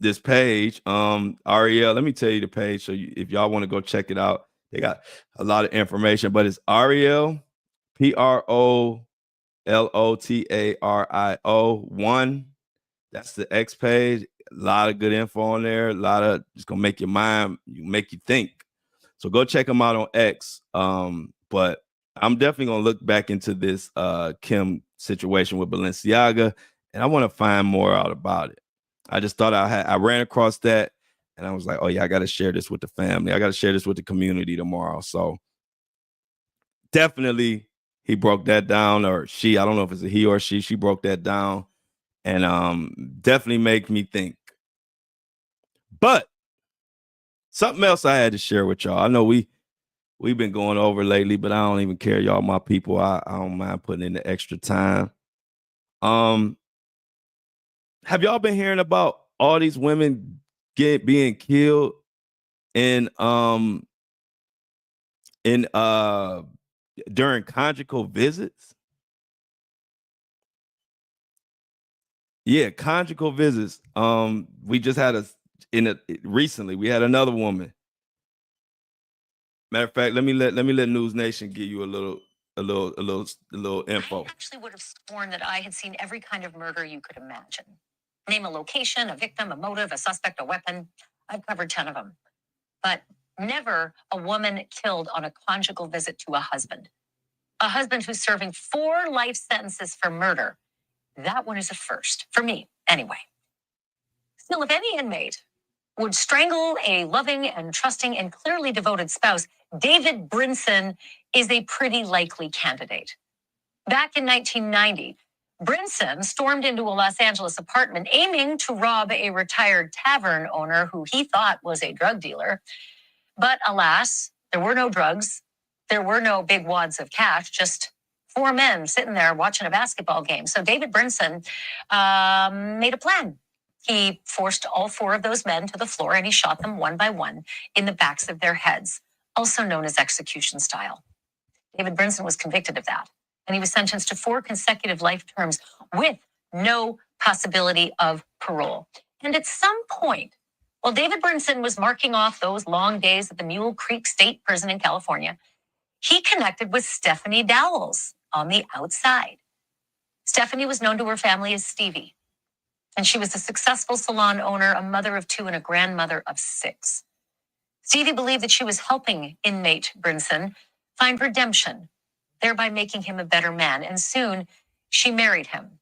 this page, Ariel, let me tell you the page. So if y'all want to go check it out, they got a lot of information, but it's Ariel, PROLOTARIO1. That's the X page. A lot of good info on there. A lot of, just gonna make your mind, make you think. So go check them out on X. But I'm definitely gonna look back into this Kim situation with Balenciaga, and I want to find more out about it. I just thought I ran across that, and I was like, oh yeah, I got to share this with the family. I got to share this with the community tomorrow. So definitely he broke that down, or she, I don't know if it's a he or she broke that down, and definitely make me think. But something else I had to share with y'all. I know we've been going over lately, but I don't even care, y'all, my people. I don't mind putting in the extra time. Have y'all been hearing about all these women being killed in during conjugal visits? Yeah, conjugal visits. We just had recently we had another woman. Matter of fact, let me let News Nation give you a little info. I actually would have sworn that I had seen every kind of murder you could imagine. Name a location, a victim, a motive, a suspect, a weapon. I've covered 10 of them. But never a woman killed on a conjugal visit to a husband. A husband who's serving 4 life sentences for murder. That one is a first, for me, anyway. Still, if any inmate would strangle a loving and trusting and clearly devoted spouse, David Brinson is a pretty likely candidate. Back in 1990, Brinson stormed into a Los Angeles apartment aiming to rob a retired tavern owner who he thought was a drug dealer. But alas, there were no drugs, There were no big wads of cash, just four men sitting there watching a basketball game. So David Brinson made a plan. He forced all four of those men to the floor and he shot them one by one in the backs of their heads, also known as execution style. David Brinson was convicted of that, and he was sentenced to 4 consecutive life terms with no possibility of parole. And at some point, while David Brinson was marking off those long days at the Mule Creek State Prison in California, he connected with Stephanie Dowles on the outside. Stephanie was known to her family as Stevie, and she was a successful salon owner, a mother of 2, and a grandmother of 6. Stevie believed that she was helping inmate Brinson find redemption, thereby making him a better man, and soon she married him.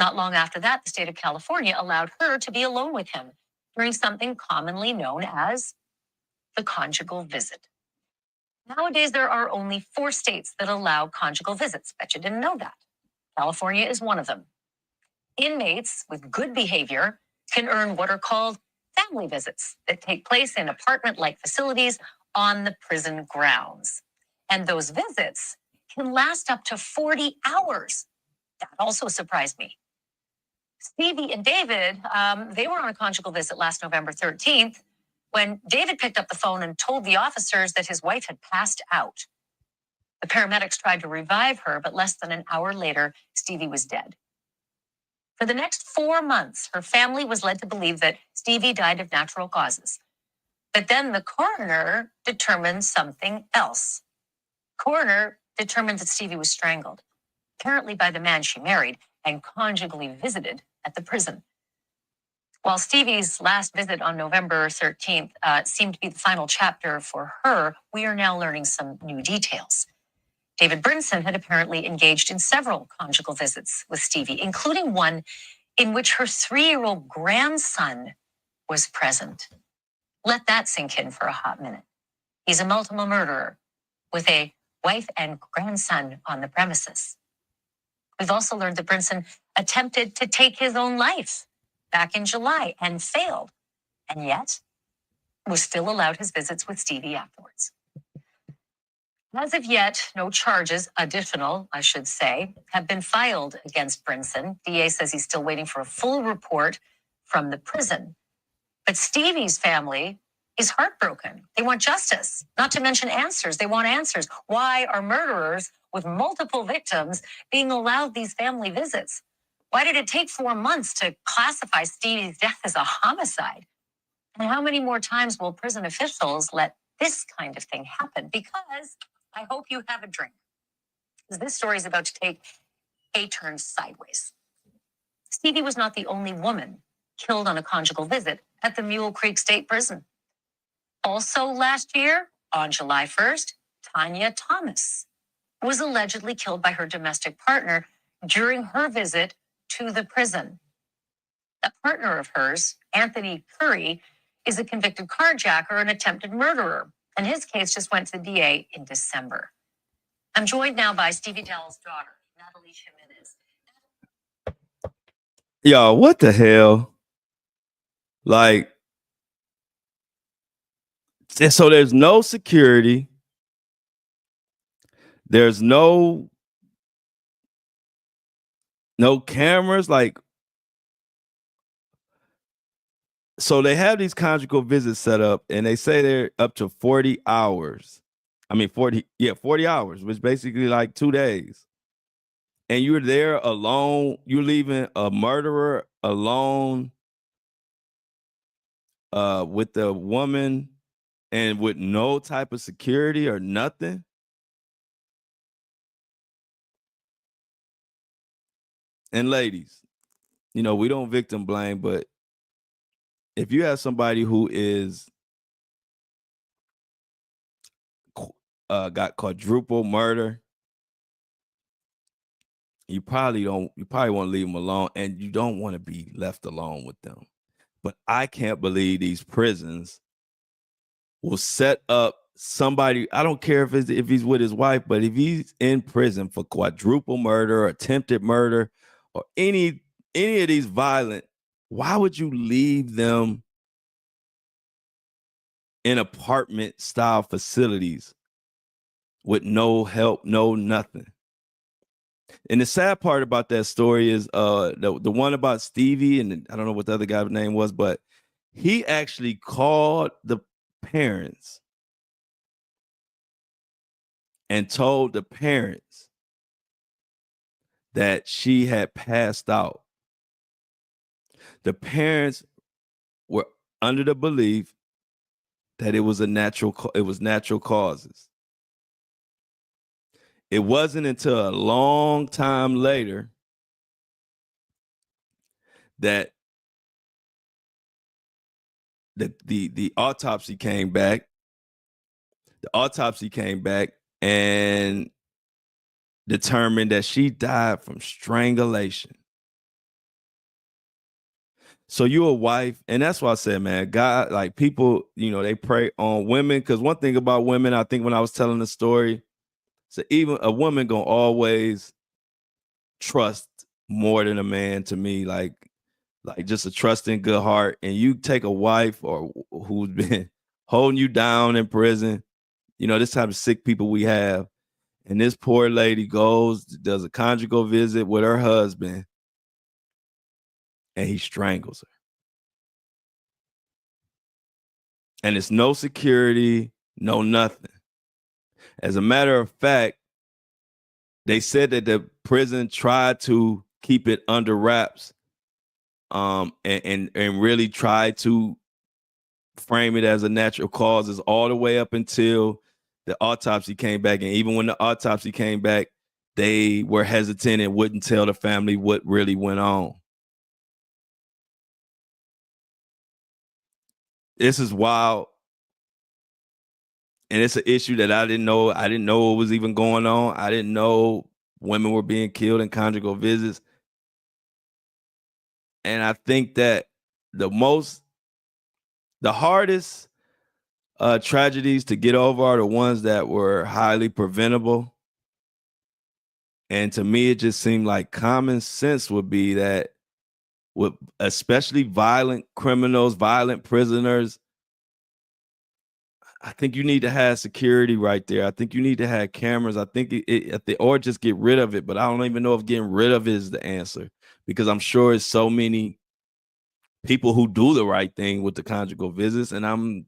Not long after that, the state of California allowed her to be alone with him during something commonly known as the conjugal visit. Nowadays, there are only 4 states that allow conjugal visits. Bet you didn't know that. California is one of them. Inmates with good behavior can earn what are called family visits that take place in apartment-like facilities on the prison grounds. And those visits can last up to 40 hours. That also surprised me. Stevie and David, they were on a conjugal visit last November 13th when David picked up the phone and told the officers that his wife had passed out. The paramedics tried to revive her, but less than an hour later, Stevie was dead. For the next 4 months, her family was led to believe that Stevie died of natural causes. But then the coroner determined something else. Coroner determined that Stevie was strangled, apparently by the man she married and conjugally visited at the prison. While Stevie's last visit on November 13th seemed to be the final chapter for her, we are now learning some new details. David Brinson had apparently engaged in several conjugal visits with Stevie, including one in which her 3-year-old grandson was present. Let that sink in for a hot minute. He's a multiple murderer with a wife and grandson on the premises. We've also learned that Brinson attempted to take his own life back in July and failed, and yet was still allowed his visits with Stevie afterwards. As of yet, no charges, additional, I should say, have been filed against Brinson. DA says he's still waiting for a full report from the prison. But Stevie's family is heartbroken. They want justice, not to mention answers. They want answers. Why are murderers with multiple victims being allowed these family visits? Why did it take 4 months to classify Stevie's death as a homicide? And how many more times will prison officials let this kind of thing happen? Because I hope you have a drink, because this story is about to take a turn sideways. Stevie was not the only woman killed on a conjugal visit at the Mule Creek State Prison. Also last year, on July 1st, Tanya Thomas was allegedly killed by her domestic partner during her visit to the prison. A partner of hers, Anthony Curry, is a convicted carjacker and attempted murderer, and his case just went to the DA in December. I'm joined now by Stevie Dowles' daughter, Natalie Jimenez. Yo, what the hell? Like, so there's no security. There's no cameras. Like, so they have these conjugal visits set up, and they say they're up to 40 hours. I mean, 40 hours, which basically like 2 days. And you're there alone. You're leaving a murderer alone with the woman and with no type of security or nothing. And ladies, you know, we don't victim blame, but if you have somebody who is got quadruple murder, you probably want to leave them alone, and you don't want to be left alone with them. But I can't believe these prisons will set up somebody. I don't care if he's with his wife, but if he's in prison for quadruple murder or attempted murder or any of these violent, why would you leave them in apartment style facilities with no help, no nothing. And the sad part about that story is the one about Stevie, and I don't know what the other guy's name was, but he actually called the parents and told the parents that she had passed out. The parents were under the belief that it was natural causes. It wasn't until a long time later that the autopsy came back. The autopsy came back and determined that she died from strangulation. So you're a wife, and that's why I said, man, God, like people, you know, they prey on women. Because one thing about women, I think when I was telling the story, so even a woman gonna always trust more than a man to me, like just a trusting good heart. And you take a wife or who's been holding you down in prison, you know, this type of sick people we have. And this poor lady goes, does a conjugal visit with her husband, and he strangles her. And it's no security, no nothing. As a matter of fact, they said that the prison tried to keep it under wraps, and really tried to frame it as a natural causes all the way up until the autopsy came back. And even when the autopsy came back, they were hesitant and wouldn't tell the family what really went on. This is wild. And it's an issue that I didn't know. I didn't know what was even going on. I didn't know women were being killed in conjugal visits. And I think that the hardest tragedies to get over are the ones that were highly preventable. And to me, it just seemed like common sense would be that with especially violent criminals, violent prisoners, I think you need to have security right there. I think you need to have cameras. I think or just get rid of it. But I don't even know if getting rid of it is the answer, because I'm sure it's so many people who do the right thing with the conjugal visits, and I'm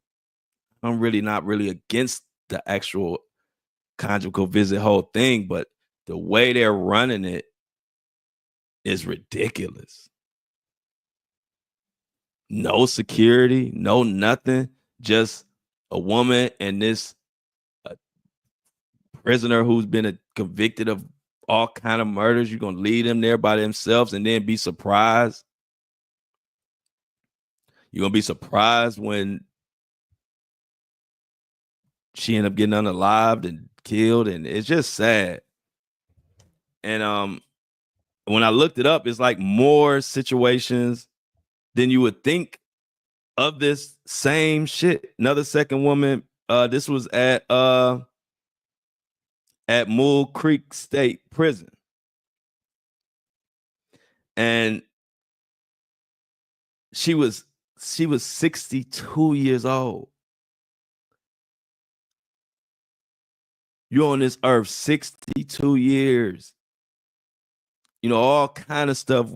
really not really against the actual conjugal visit whole thing, but the way they're running it is ridiculous. No security, no nothing, just a woman and this prisoner who's been convicted of all kind of murders. You're gonna leave them there by themselves and then be surprised. You're gonna be surprised when she ended up getting unalived and killed, and it's just sad. And when I looked it up, it's like more situations than you would think of this same shit. Another second woman, this was at Mule Creek State Prison. And she was 62 years old. You're on this earth 62 years. You know, all kind of stuff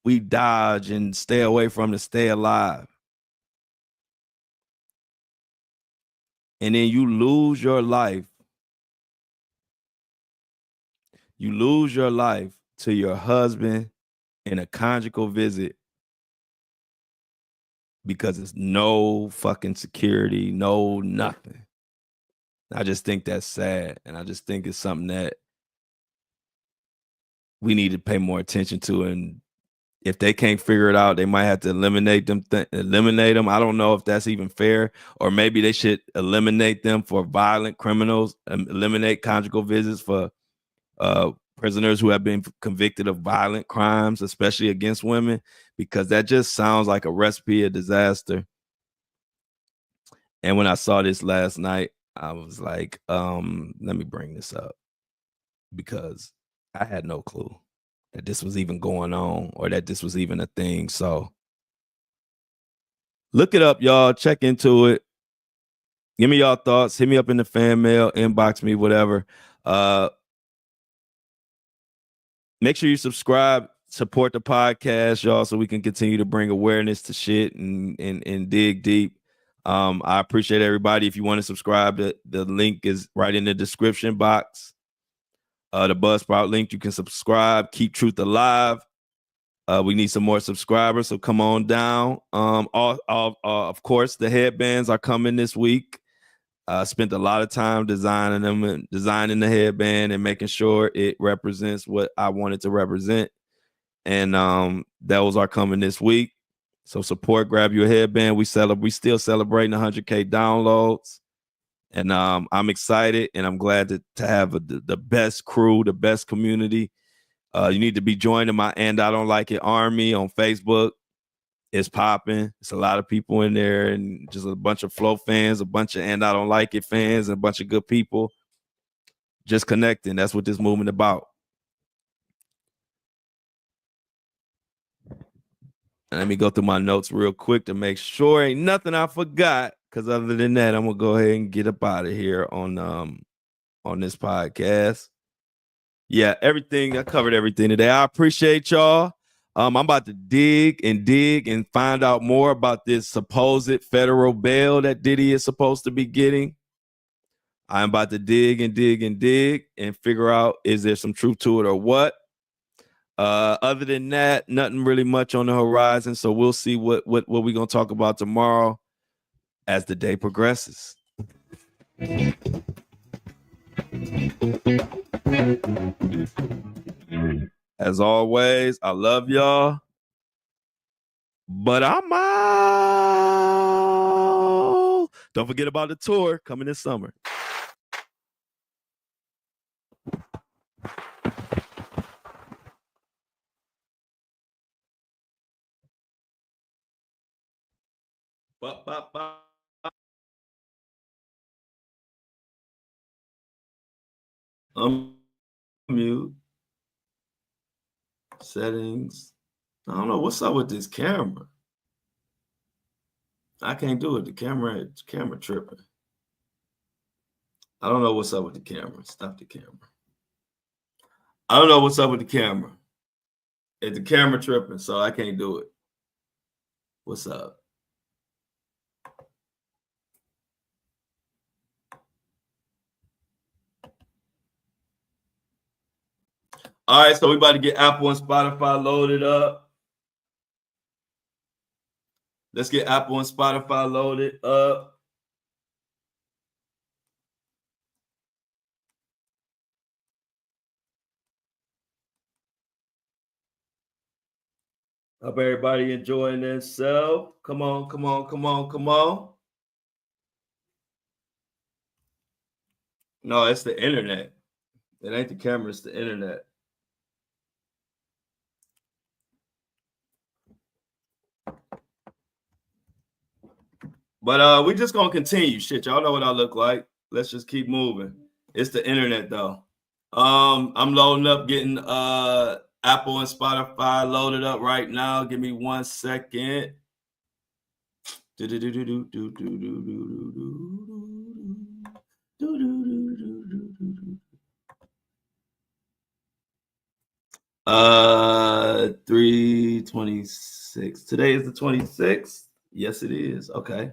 we dodge and stay away from to stay alive. And then you lose your life. You lose your life to your husband in a conjugal visit because it's no fucking security, no nothing. I just think that's sad. And I just think it's something that we need to pay more attention to. And if they can't figure it out, they might have to eliminate them. I don't know if that's even fair, or maybe they should eliminate them for violent criminals and eliminate conjugal visits for prisoners who have been convicted of violent crimes, especially against women, because that just sounds like a recipe of disaster. And when I saw this last night, I was like, let me bring this up, because I had no clue that this was even going on or that this was even a thing. So look it up, y'all. Check into it. Give me y'all thoughts. Hit me up in the fan mail, inbox me, whatever. Make sure you subscribe, support the podcast, y'all, so we can continue to bring awareness to shit and dig deep. I appreciate everybody. If you want to subscribe, the link is right in the description box. The Buzzsprout link, you can subscribe. Keep Truth alive. We need some more subscribers, so come on down. Of course, the headbands are coming this week. I spent a lot of time designing them and designing the headband and making sure it represents what I wanted to represent. And those are coming this week. So support, grab your headband. We still celebrating 100K downloads. And I'm excited and I'm glad to have the best crew, the best community. You need to be joining my And I Don't Like It Army on Facebook. It's popping. It's a lot of people in there and just a bunch of Flow fans, a bunch of And I Don't Like It fans, and a bunch of good people just connecting. That's what this movement about. And let me go through my notes real quick to make sure ain't nothing I forgot. Because other than that, I'm gonna go ahead and get up out of here on this podcast. Yeah, everything. I covered everything today. I appreciate y'all. I'm about to dig and find out more about this supposed federal bail that Diddy is supposed to be getting. I'm about to dig and figure out, is there some truth to it or what? Other than that, nothing really much on the horizon. So we'll see what we're going to talk about tomorrow as the day progresses. As always, I love y'all. But I'm out. Don't forget about the tour coming this summer. Mute. Settings. I don't know what's up with this camera. I can't do it. The camera tripping. I don't know what's up with the camera. Stop the camera. I don't know what's up with the camera. It's the camera tripping, so I can't do it. What's up? All right, so we about to get Apple and Spotify loaded up. Let's get Apple and Spotify loaded up. Hope everybody enjoying themselves. Come on. No, it's the internet. It ain't the camera, it's the internet. But we just gonna continue. Shit, y'all know what I look like. Let's just keep moving. It's the internet though. I'm loading up, getting Apple and Spotify loaded up right now. Give me 1 second. Uh, 3/26. Today is the 26th. Yes, it is. Okay.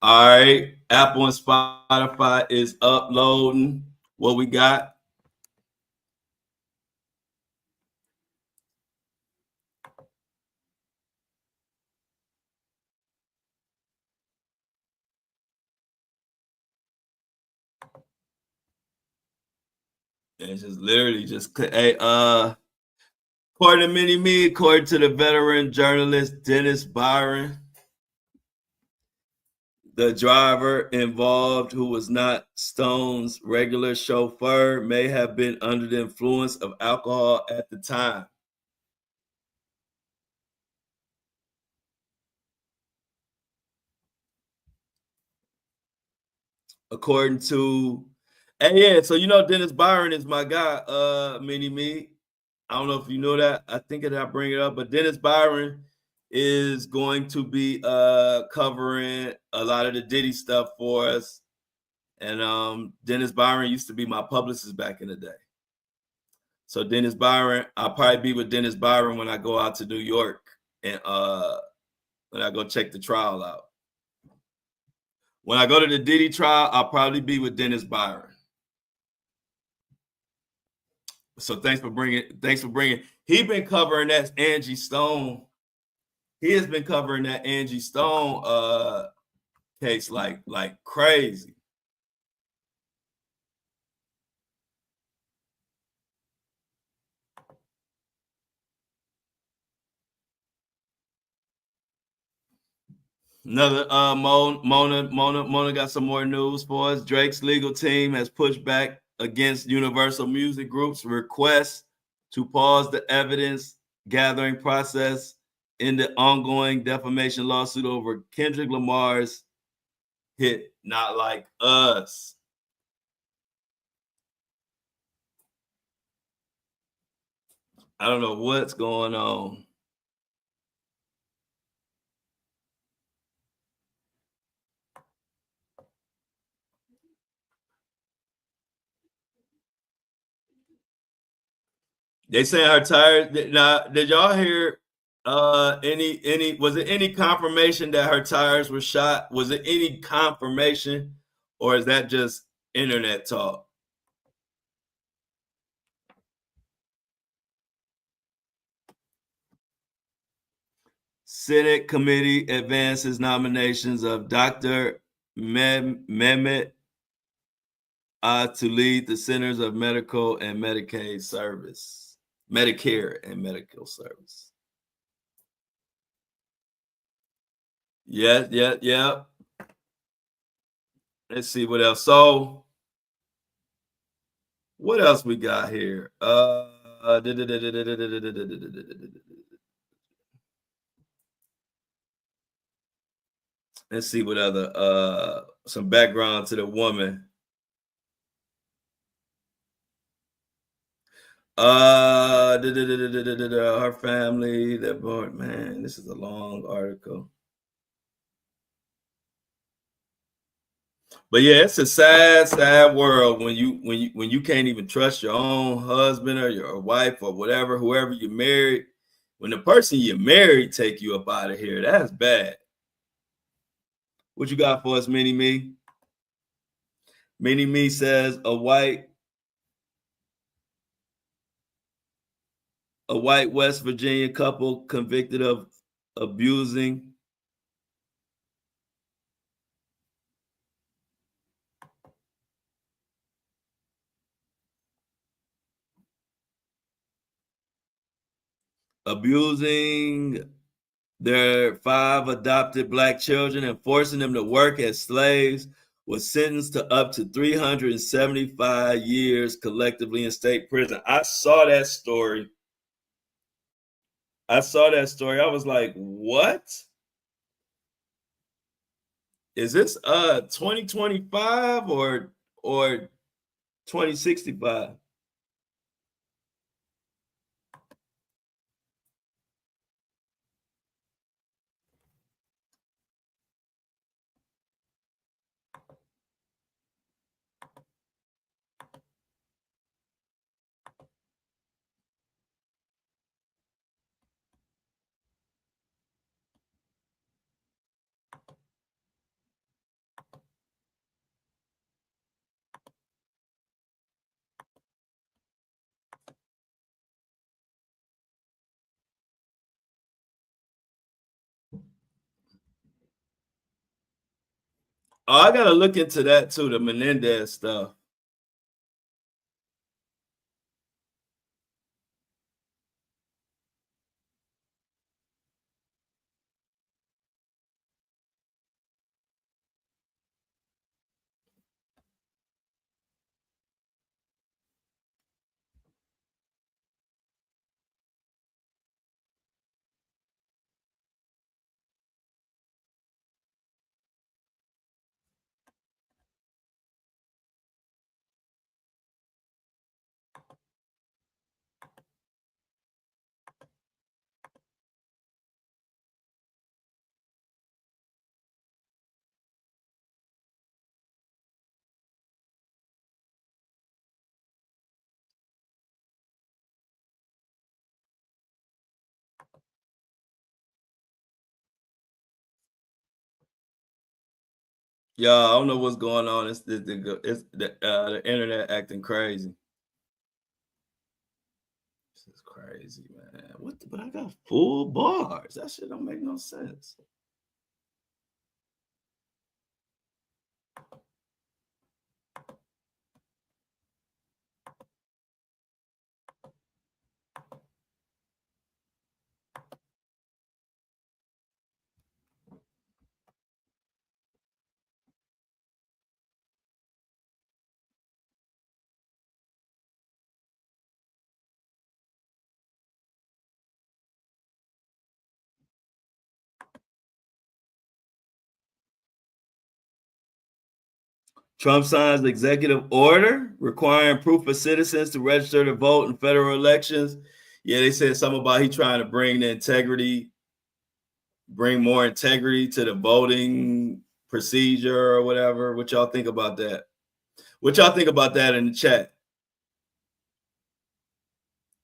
All right. Apple and Spotify is uploading. What we got? It's just literally just according to Mini-Me, according to the veteran journalist Dennis Byron, the driver involved, who was not Stone's regular chauffeur, may have been under the influence of alcohol at the time. According to, and yeah, so you know Dennis Byron is my guy, Mini-Me. I don't know if you know that. I think that I bring it up, but Dennis Byron is going to be covering a lot of the Diddy stuff for us. And Dennis Byron used to be my publicist back in the day. So Dennis Byron, I'll probably be with Dennis Byron when I go out to New York and when I go check the trial out. When I go to the Diddy trial, I'll probably be with Dennis Byron. So thanks for bringing. He been covering that Angie Stone. He has been covering that Angie Stone case like crazy. Another Mona got some more news for us. Drake's legal team has pushed back against Universal Music Group's request to pause the evidence gathering process in the ongoing defamation lawsuit over Kendrick Lamar's hit Not Like Us. I don't know what's going on. They saying her tires. Now, did y'all hear any was it any confirmation that her tires were shot? Was it any confirmation, or is that just internet talk? Senate committee advances nominations of Dr. Mehmet to lead the Centers of Medical and Medicaid Service, Medicare and Medical Service. Yeah. Let's see what else. So, what else we got here? Let's see what other some background to the woman. Her family, that board, man, this is a long article. But yeah, it's a sad world when you can't even trust your own husband or your wife or whatever, whoever you married. When the person you married take you up out of here, that's bad. What you got for us, Mini Me? Mini Me says a white West Virginia couple convicted of abusing their 5 adopted Black children and forcing them to work as slaves was sentenced to up to 375 years collectively in state prison. I saw that story. I was like, what? Is this 2025 or 2065? Oh, I gotta look into that too, the Menendez stuff. Y'all, I don't know what's going on. It's the internet acting crazy. This is crazy, man. But I got full bars. That shit don't make no sense. Trump signs executive order requiring proof of citizens to register to vote in federal elections. Yeah, they said something about he trying to bring more integrity to the voting procedure or whatever. What y'all think about that? What y'all think about that in the chat?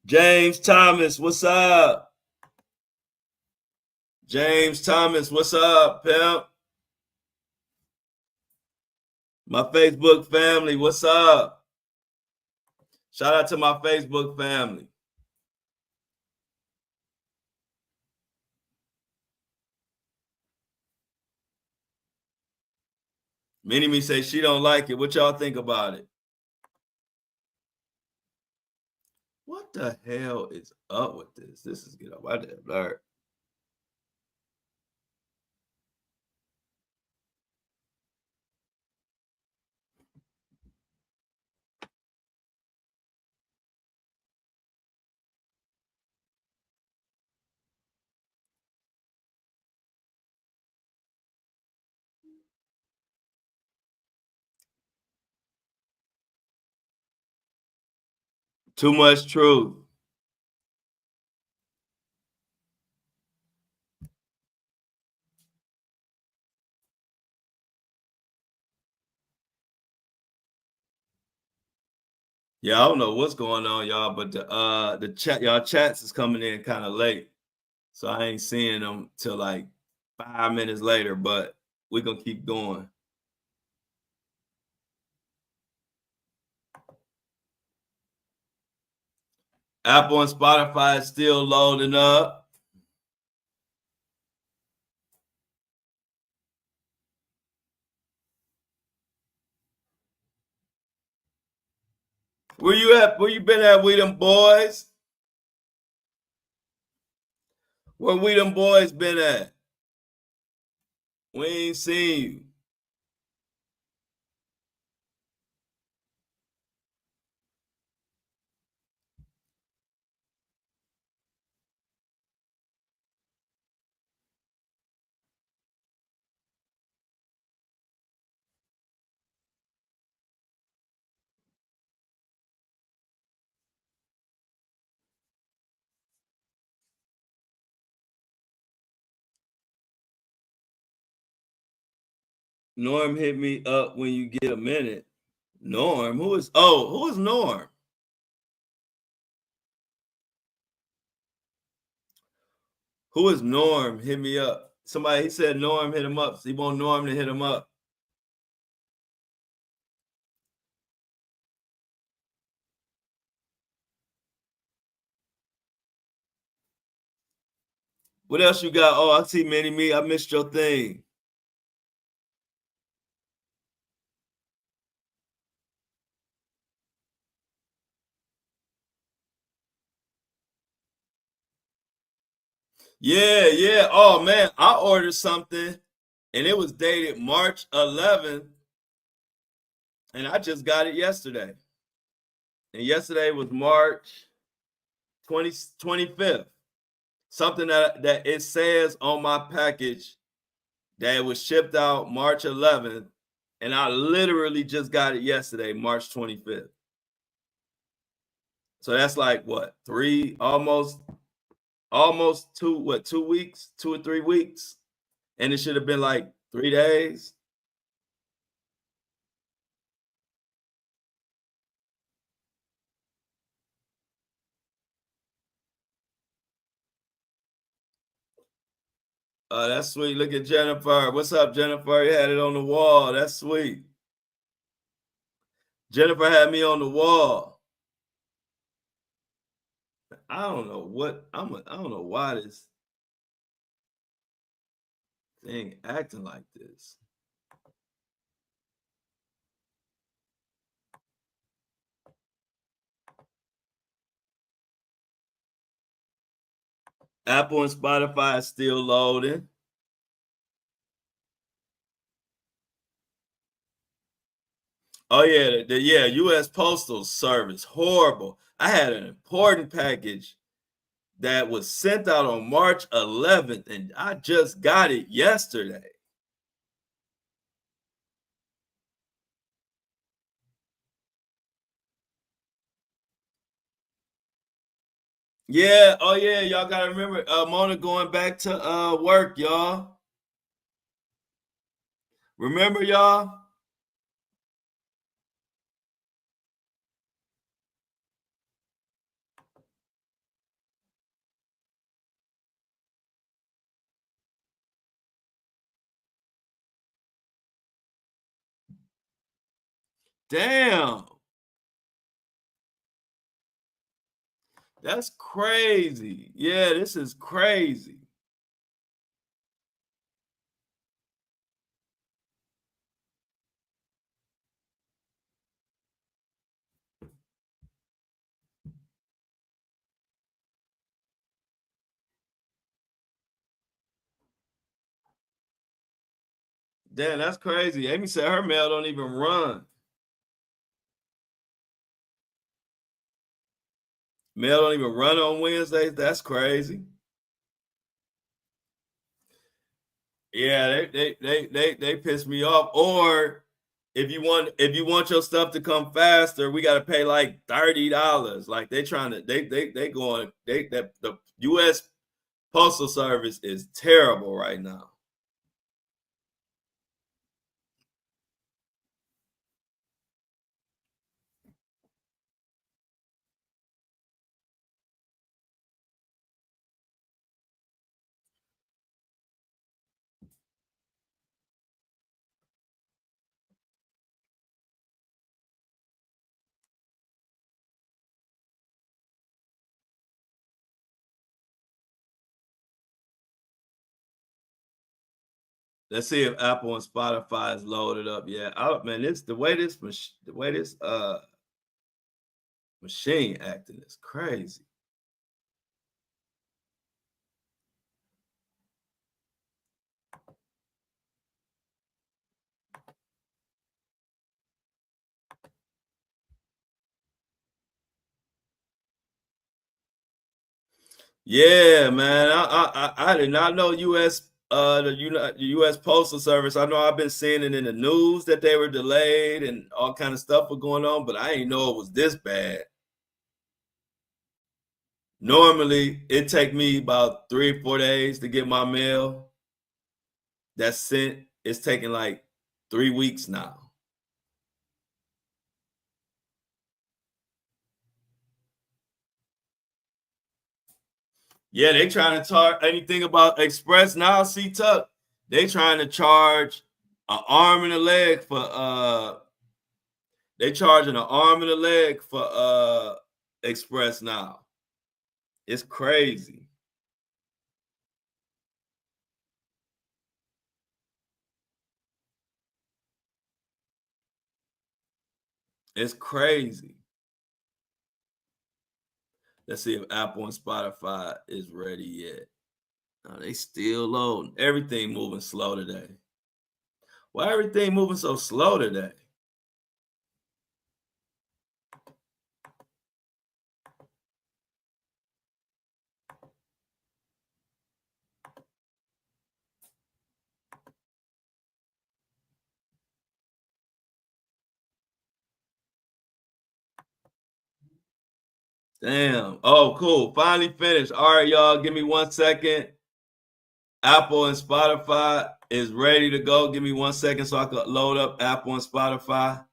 James Thomas, what's up? James Thomas, what's up, pimp? My Facebook family, what's up? Shout out to my Facebook family. Many me say she don't like it. What y'all think about it? What the hell is up with this? This is get up my damn nerve. Too much truth. Yeah, I don't know what's going on, y'all, but the chat, y'all chats is coming in kind of late. So I ain't seeing them till like 5 minutes later, but we're gonna keep going. Apple and Spotify is still loading up. Where you at? Where you been at, we them boys? Where we them boys been at? We ain't seen you. Norm hit me up when you get a minute. Norm, who is Norm? Who is Norm? Hit me up. Somebody, he said Norm hit him up. So he want Norm to hit him up. What else you got? Oh, I see Many Me. I missed your thing. Yeah, yeah. Oh man, I ordered something and it was dated March 11th, and I just got it yesterday. And yesterday was March 25th. Something that it says on my package that it was shipped out March 11th, and I literally just got it yesterday, March 25th. So that's like what, almost 2 weeks, 2 or 3 weeks, and it should have been like 3 days. Oh, that's sweet. Look at Jennifer. What's up, Jennifer? You had it on the wall. That's sweet. Jennifer had me on the wall. I don't know what I don't know why this thing acting like this. Apple and Spotify is still loading. Oh yeah, yeah, U.S. Postal Service, horrible. I had an important package that was sent out on March 11th, and I just got it yesterday. Yeah, oh yeah, y'all gotta remember Mona going back to work, y'all. Remember, y'all? Damn, that's crazy. Yeah, this is crazy. Damn, that's crazy. Amy said her mail don't even run. Mail don't even run on Wednesdays. That's crazy. Yeah, they piss me off. Or if you want your stuff to come faster, we gotta pay like $30. Like they trying to they going they that the US Postal Service is terrible right now. Let's see if Apple and Spotify is loaded up. Yeah, man, this the way this machine acting is crazy. Yeah, man. I did not know the U.S. Postal Service. I know I've been seeing it in the news that they were delayed and all kind of stuff was going on, but I didn't know it was this bad. Normally, it take me about 3 or 4 days to get my mail that's sent. It's taking like 3 weeks now. Yeah, they trying to charge anything about Express now. See, Tuck, they trying to charge an arm and a leg for they charging an arm and a leg for Express now. It's crazy. It's crazy. Let's see if Apple and Spotify is ready yet. No, they still loading. Everything moving slow today. Why everything moving so slow today? Damn. Oh, cool. Finally finished. All right, y'all. Give me 1 second. Apple and Spotify is ready to go. Give me 1 second so I can load up Apple and Spotify.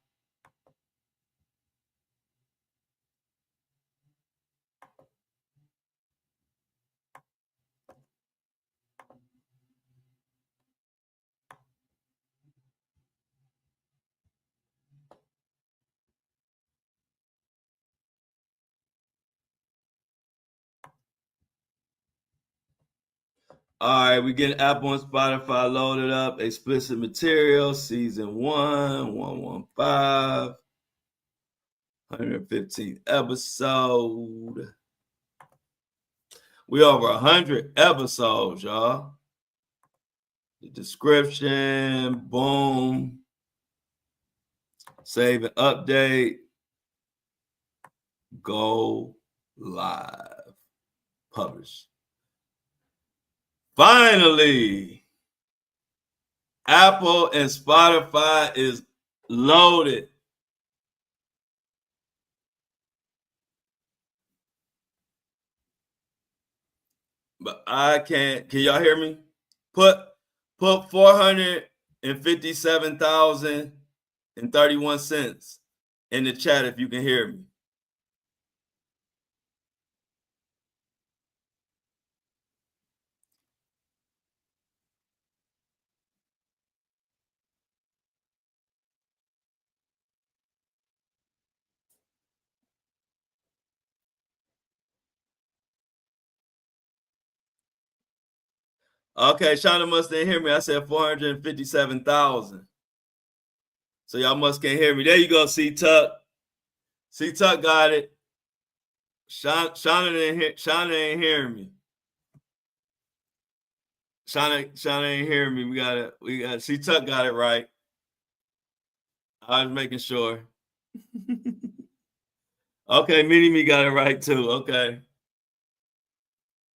All right, we getting Apple and Spotify loaded up. Explicit material, season 115, 115th episode. We over 100 episodes, y'all. The description, boom. Save and update. Go live. Publish. Finally, Apple and Spotify is loaded. But I can't. Can y'all hear me? Put 457,031 cents in the chat if you can hear me. Okay, Shauna must didn't hear me. I said 457,000. So y'all must can't hear me. There you go, C Tuck. C Tuck got it. Shauna ain't hearing me. Shauna ain't hearing me. We got C Tuck got it right. I was making sure. Okay, Mini Me got it right too. Okay.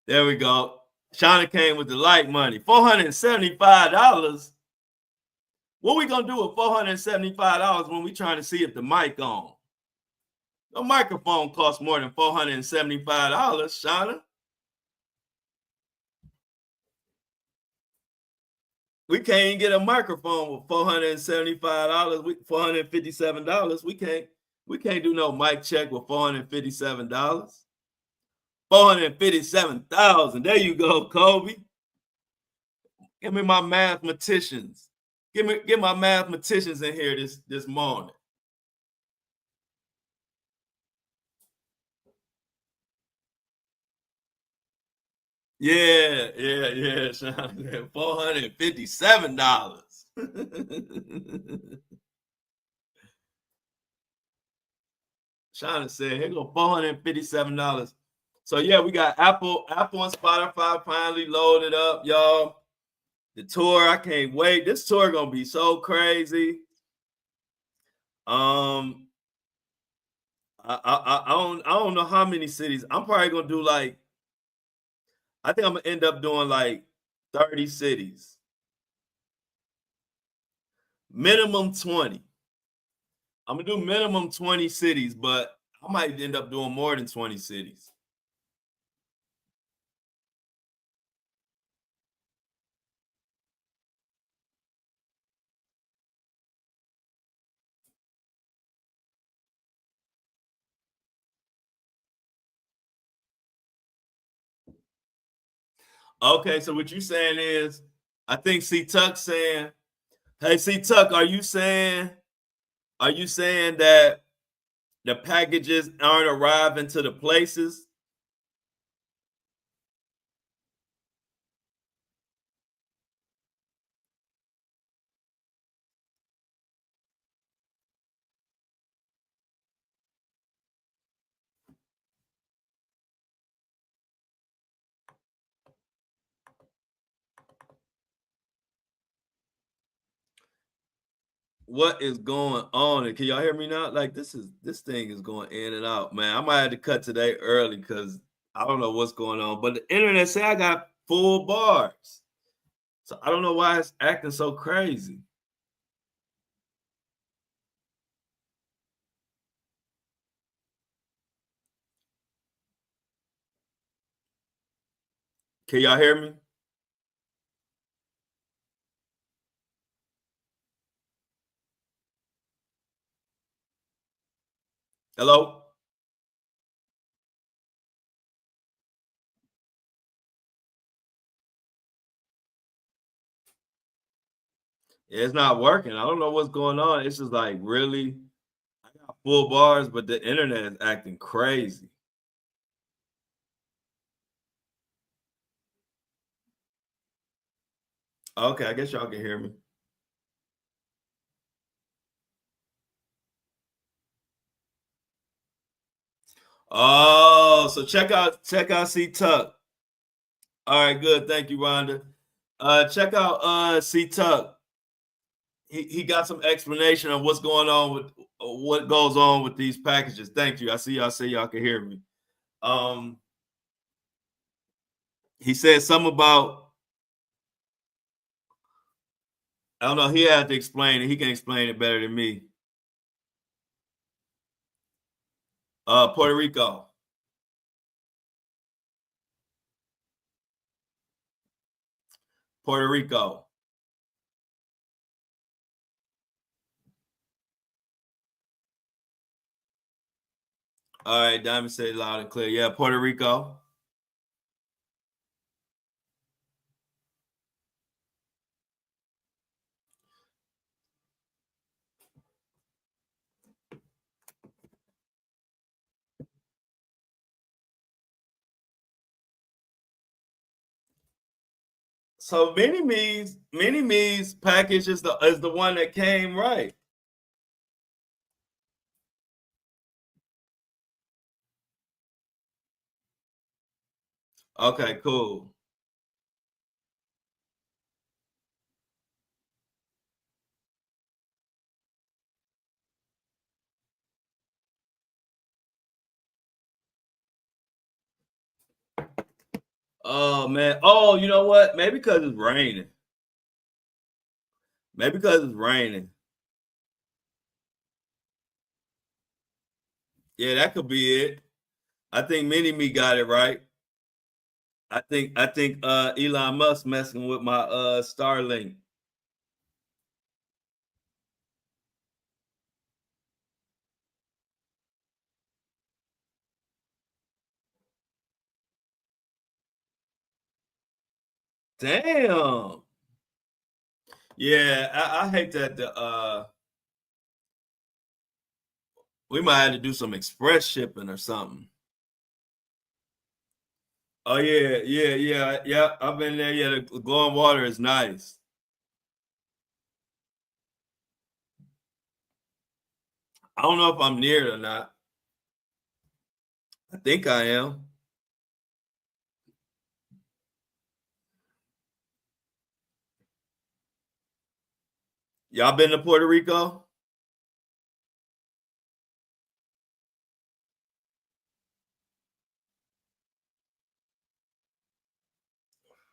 There we go. Shauna came with the light money. $475. What we gonna do with $475 when we trying to see if the mic on? No microphone costs more than $475, Shauna. We can't even get a microphone with $475, $457. We can't do no mic check with $457. 457,000. There you go, Kobe. Give me my mathematicians. Get my mathematicians in here this morning. Yeah. $457. Shauna said, here go $457. So yeah, we got Apple and Spotify finally loaded up, y'all. The tour, I can't wait. This tour gonna be so crazy. I don't know how many cities. I'm probably gonna do like, I think I'm gonna end up doing like 30 cities. Minimum 20. I'm gonna do minimum 20 cities, but I might end up doing more than 20 cities. Okay, so what you saying is, I think C Tuck saying, hey C Tuck, are you saying that the packages aren't arriving to the places? What is going on? Can y'all hear me now? Like this thing is going in and out, man. I might have to cut today early because I don't know what's going on. But the internet say I got full bars. So I don't know why it's acting so crazy. Can y'all hear me? Hello? Yeah, it's not working. I don't know what's going on. It's just like really, I got full bars, but the internet is acting crazy. Okay, I guess y'all can hear me. Oh, so check out C Tuck. All right, good. Thank you, Rhonda. Check out C Tuck. He got some explanation of what's going on with what goes on with these packages. Thank you. I see y'all say y'all can hear me. He said something about, I don't know, he had to explain it. He can explain it better than me. Puerto Rico. Puerto Rico. All right, Diamond said loud and clear. Yeah, Puerto Rico. So Mini Me's package is the one that came right. Okay, cool. Oh man. Oh, you know what? Maybe because it's raining. Maybe because it's raining. Yeah, that could be it. I think Mini Me got it right. I think Elon Musk messing with my Starlink. Damn. Yeah, I hate that we might have to do some express shipping or something. Oh yeah. I've been there. Yeah, the glowing water is nice. I don't know if I'm near it or not. I think I am. Y'all been to Puerto Rico?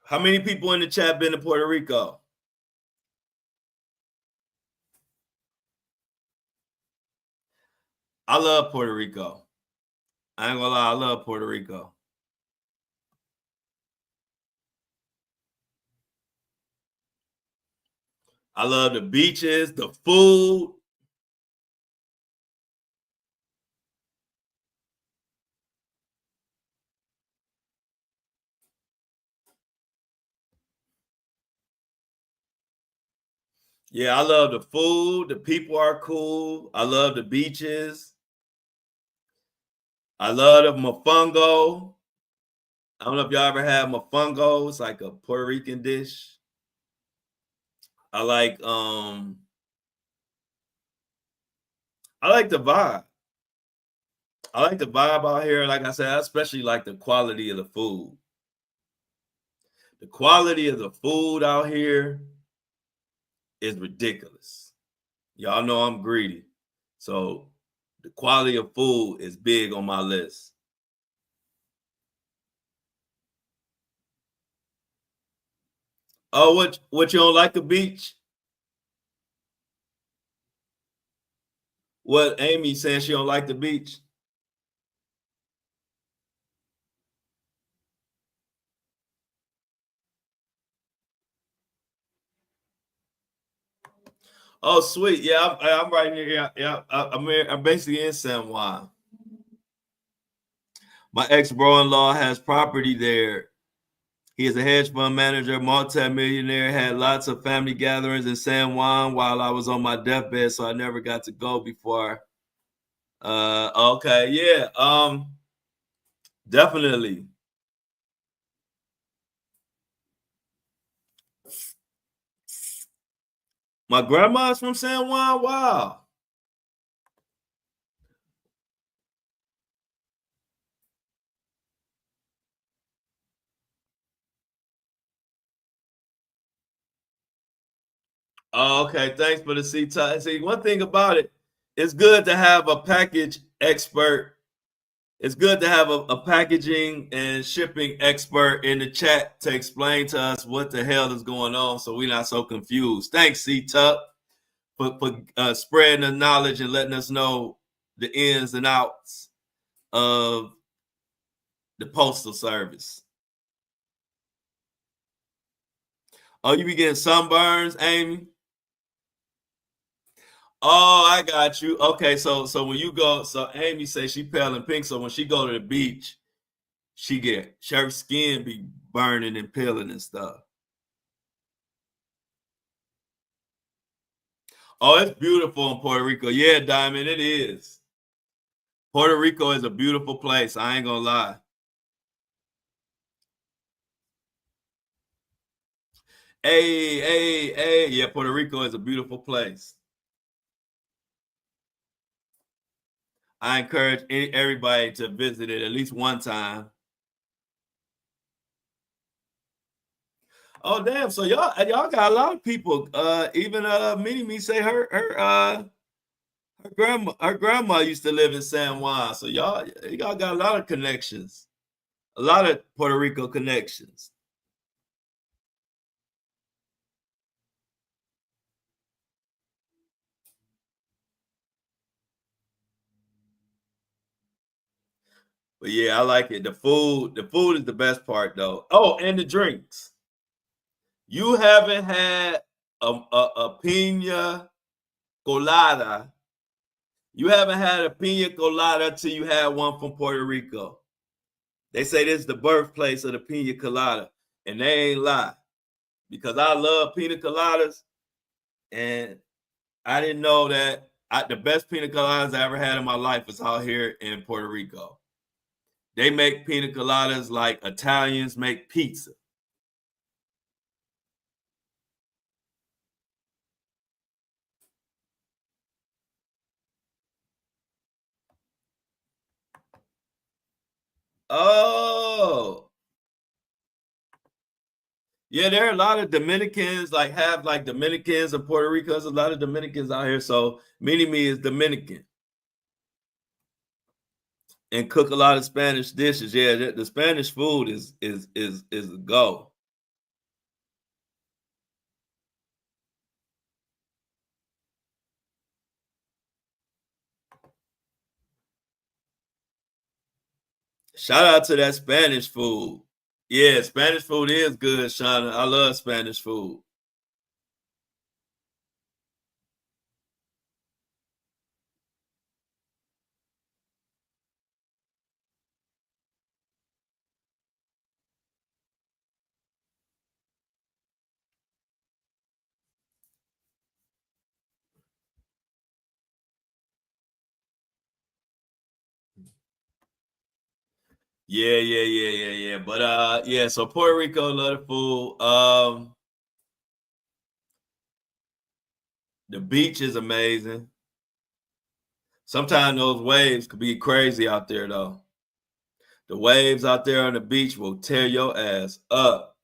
How many people in the chat been to Puerto Rico? I love Puerto Rico. I ain't gonna lie, I love Puerto Rico. I love the beaches, the food. Yeah, I love the food. The people are cool. I love the beaches. I love the mofongo. I don't know if y'all ever had mofongo. It's like a Puerto Rican dish. I like I like the vibe. I like the vibe out here. Like I said, I especially like the quality of the food. The quality of the food out here is ridiculous. Y'all know I'm greedy. So the quality of food is big on my list. Oh, what you don't like the beach? What Amy saying she don't like the beach? Oh, sweet. Yeah, I'm right here. Yeah. I'm basically in San Juan. My ex-bro-in-law has property there. He is a hedge fund manager, multi-millionaire, had lots of family gatherings in San Juan while I was on my deathbed, so I never got to go before. Okay, yeah. Definitely. My grandma's from San Juan. Wow. Oh, okay. Thanks for the C-Talk. See, one thing about it, it's good to have a package expert. It's good to have a packaging and shipping expert in the chat to explain to us what the hell is going on so we're not so confused. Thanks, C-Tuck, for spreading the knowledge and letting us know the ins and outs of the postal service. Oh, you be getting sunburns, Amy? Oh, I got you. Okay, so when you go, so Amy says she pale and pink, so when she go to the beach, her skin be burning and peeling and stuff. Oh, it's beautiful in Puerto Rico. Yeah, Diamond, it is. Puerto Rico is a beautiful place. I ain't gonna lie. Hey. Yeah, Puerto Rico is a beautiful place. I encourage everybody to visit it at least one time. Oh, damn. So y'all got a lot of people. Even Mini Me say her grandma used to live in San Juan. So y'all got a lot of connections. A lot of Puerto Rico connections. But yeah, I like it. The food is the best part though. Oh, and the drinks. You haven't had a pina colada. You haven't had a pina colada till you had one from Puerto Rico. They say this is the birthplace of the pina colada, and they ain't lie. Because I love pina coladas, and I didn't know that the best pina coladas I ever had in my life is out here in Puerto Rico. They make pina coladas like Italians make pizza. Oh, yeah, there are a lot of Dominicans, have Dominicans and Puerto Rico. There's a lot of Dominicans out here. So Mini Me is Dominican and cook a lot of Spanish dishes. Yeah, the Spanish food is a go. Shout out to that Spanish food. Yeah, Spanish food is good, Shauna. I love Spanish food. Yeah. But yeah, so Puerto Rico love the food. The beach is amazing. Sometimes those waves could be crazy out there though. The waves out there on the beach will tear your ass up.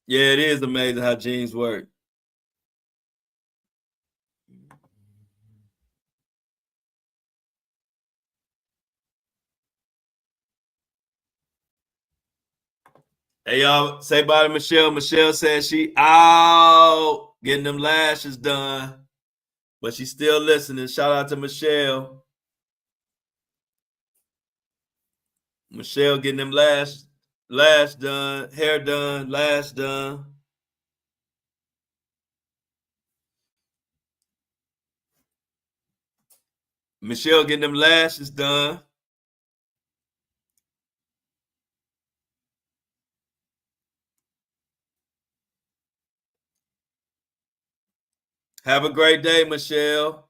Yeah, it is amazing how jeans work. Hey y'all, say bye to Michelle. Michelle says she out getting them lashes done, but she's still listening. Shout out to Michelle. Michelle getting them lash done, hair done, lash done. Michelle getting them lashes done. Have a great day, Michelle.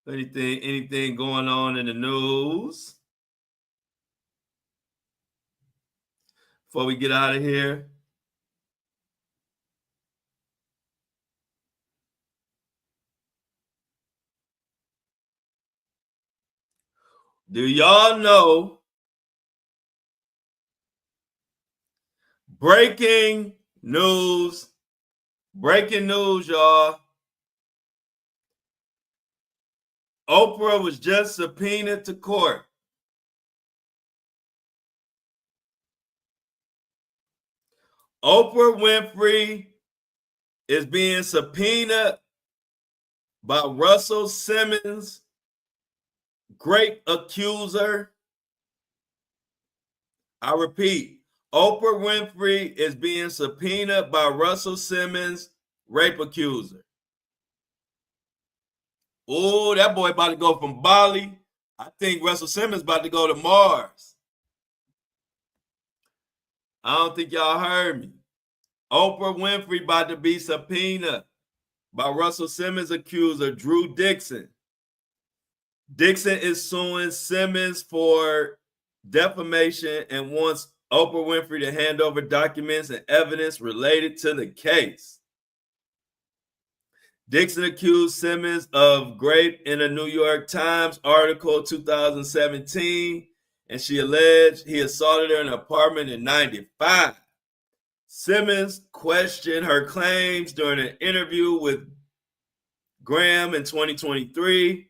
Anything going on in the news before we get out of here? Do y'all know breaking news, y'all. Oprah was just subpoenaed to court. Oprah Winfrey is being subpoenaed by Russell Simmons, great accuser. I repeat, Oprah Winfrey is being subpoenaed by Russell Simmons, rape accuser. Oh, that boy about to go from Bali. I think Russell Simmons about to go to Mars. I don't think y'all heard me. Oprah Winfrey about to be subpoenaed by Russell Simmons accuser Drew Dixon. Dixon is suing Simmons for defamation and wants Oprah Winfrey to hand over documents and evidence related to the case. Dixon accused Simmons of rape in a New York Times article 2017, and she alleged he assaulted her in an apartment in 95. Simmons questioned her claims during an interview with Graham in 2023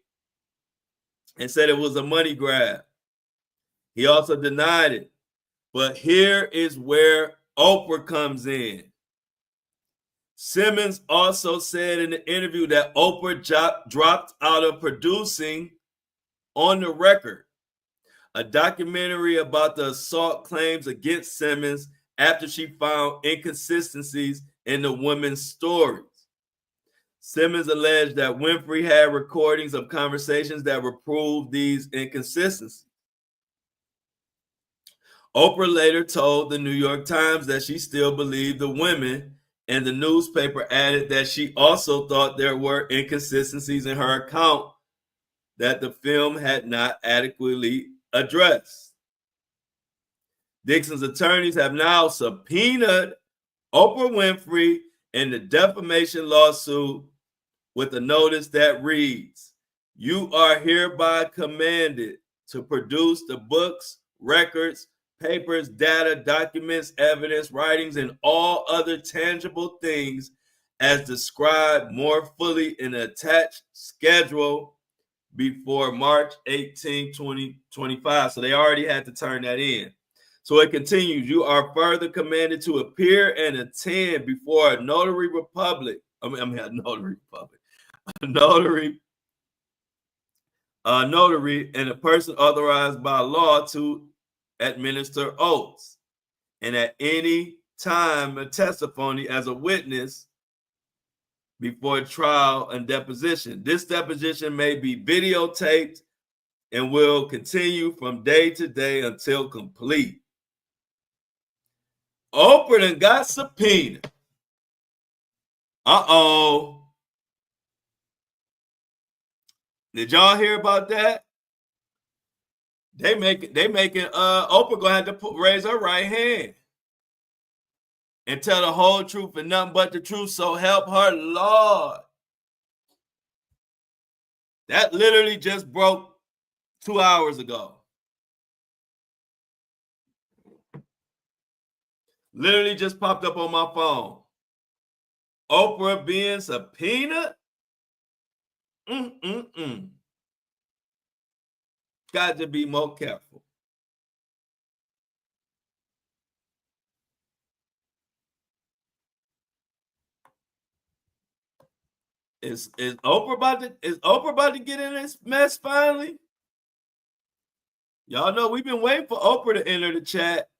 and said it was a money grab. He also denied it. But here is where Oprah comes in. Simmons also said in the interview that Oprah dropped out of producing On the Record, a documentary about the assault claims against Simmons after she found inconsistencies in the women's stories. Simmons alleged that Winfrey had recordings of conversations that reproved these inconsistencies. Oprah later told the New York Times that she still believed the women, and the newspaper added that she also thought there were inconsistencies in her account that the film had not adequately addressed. Dixon's attorneys have now subpoenaed Oprah Winfrey in the defamation lawsuit with a notice that reads, "You are hereby commanded to produce the books, records, papers, data, documents, evidence, writings, and all other tangible things as described more fully in an attached schedule before March 18, 2025. So they already had to turn that in. So it continues, you are further commanded to appear and attend before a notary republic. A notary republic. A notary and a person authorized by law to administer oaths, and at any time a testimony as a witness before trial and deposition. This deposition may be videotaped and will continue from day to day until complete. Oprah done got subpoenaed. Uh-oh. Did y'all hear about that? They making Oprah gonna have to raise her right hand and tell the whole truth and nothing but the truth, so help her Lord. That literally just broke 2 hours ago. Literally just popped up on my phone. Oprah being subpoenaed? Got to be more careful. Is Oprah about to get in this mess finally? Y'all know we've been waiting for Oprah to enter the chat.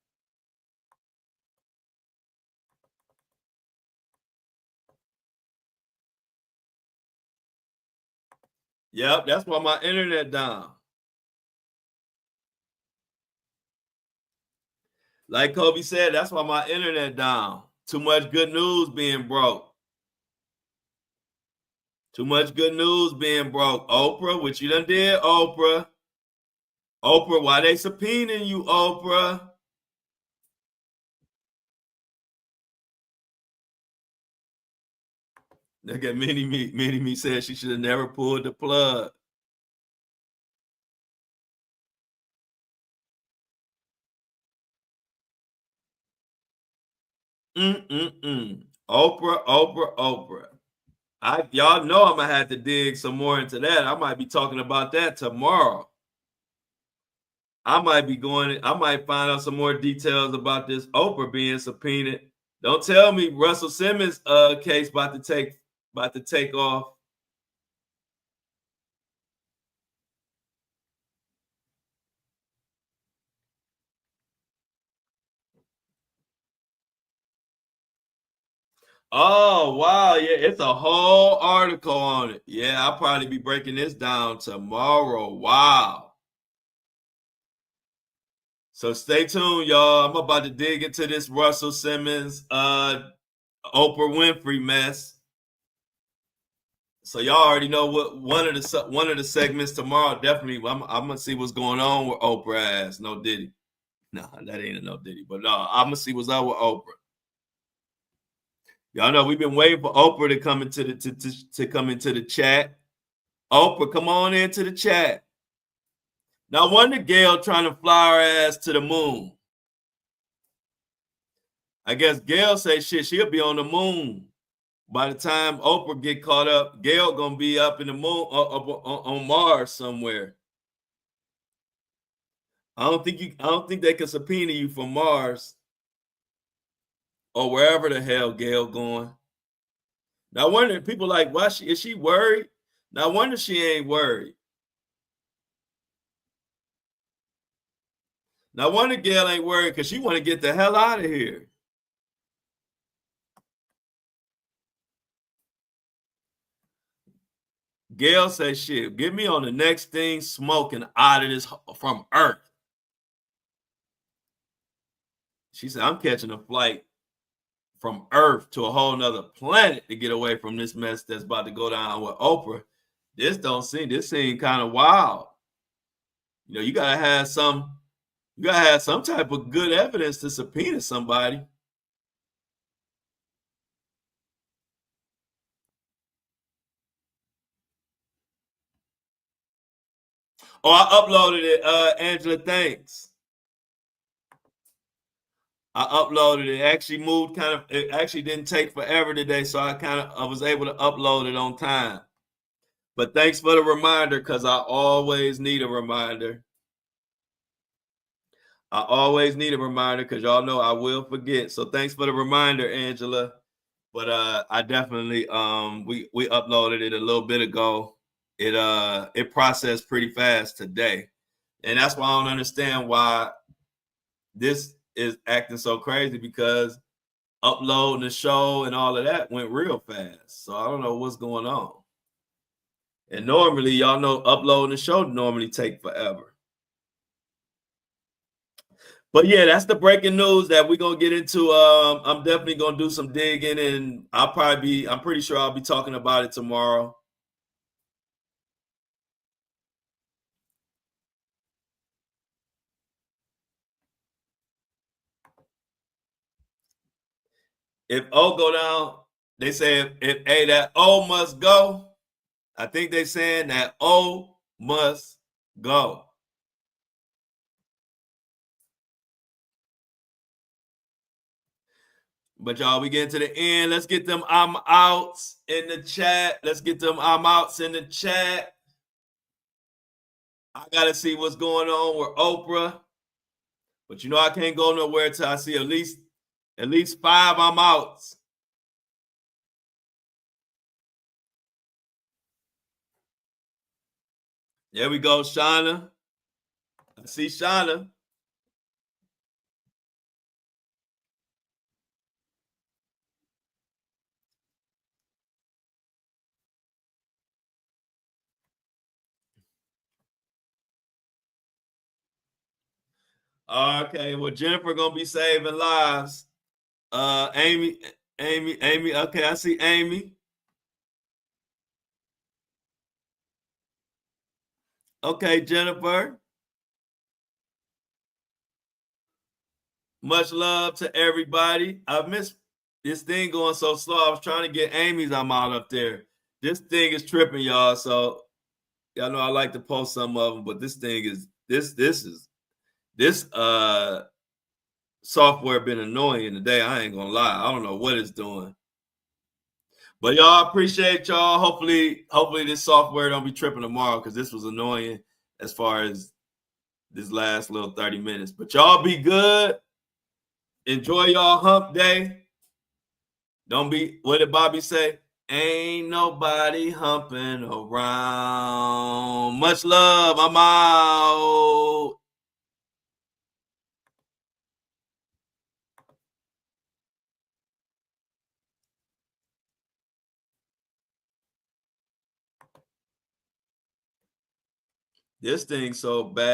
Yep, that's why my internet down. Like Kobe said, that's why my internet down. Too much good news being broke. Too much good news being broke. Oprah, what you done did, Oprah? Oprah, why they subpoenaing you, Oprah? Look at Mini Me said she should have never pulled the plug. Oprah. Y'all know I'm gonna have to dig some more into that. I might be talking about that tomorrow. I might find out some more details about this Oprah being subpoenaed. Don't tell me Russell Simmons case about to take off. Oh wow, yeah, it's a whole article on it. Yeah, I'll probably be breaking this down tomorrow. Wow. So stay tuned, y'all. I'm about to dig into this Russell Simmons, Oprah Winfrey mess. So y'all already know what one of the segments tomorrow. Definitely, I'm gonna see what's going on with Oprah ass. No Diddy. No, that ain't a no Diddy. But no, I'm gonna see what's up with Oprah. Y'all know we've been waiting for Oprah to come into the to come into the chat. Oprah, come on into the chat. Now, wonder Gail trying to fly her ass to the moon. I guess Gail say shit, she'll be on the moon. By the time Oprah get caught up, Gail gonna be up in the moon on Mars somewhere. I don't think they can subpoena you from Mars or wherever the hell Gail going. Now I wonder people like, why is she worried? Now I wonder she ain't worried. Now I wonder Gail ain't worried because she want to get the hell out of here. Gail says, shit, get me on the next thing smoking out of this from Earth. She said, I'm catching a flight from Earth to a whole nother planet to get away from this mess that's about to go down with Oprah. This seem kind of wild. You know, you gotta have some type of good evidence to subpoena somebody. Oh, I uploaded it, Angela. Thanks. I uploaded it. It actually didn't take forever today, so I was able to upload it on time. But thanks for the reminder, because I always need a reminder. Because y'all know I will forget. So thanks for the reminder, Angela. But I definitely we uploaded it a little bit ago. It processed pretty fast today. And that's why I don't understand why this is acting so crazy, because uploading the show and all of that went real fast. So I don't know what's going on. And normally, y'all know, uploading the show normally take forever. But yeah, that's the breaking news that we're gonna get into. I'm definitely gonna do some digging, and I'm pretty sure I'll be talking about it tomorrow. If O go down, they say if A, that O must go. I think they saying that O must go. But y'all, we get to the end. Let's get them I'm outs in the chat. I gotta see what's going on with Oprah. But you know I can't go nowhere till I see at least 5 I'm outs. There we go, Shauna. I see Shauna. Okay, well, Jennifer gonna be saving lives. Amy. Okay, I see Amy. Okay, Jennifer. Much love to everybody. I missed this thing going so slow. I was trying to get Amy's amount up there. This thing is tripping, y'all. So y'all know I like to post some of them, but this thing is this software been annoying today. I ain't gonna lie. I don't know what it's doing. But y'all, appreciate y'all. Hopefully this software don't be tripping tomorrow because this was annoying as far as this last little 30 minutes. But y'all be good. Enjoy y'all hump day. Don't be, what did Bobby say? Ain't nobody humping around. Much love. I'm out. This thing's so bad.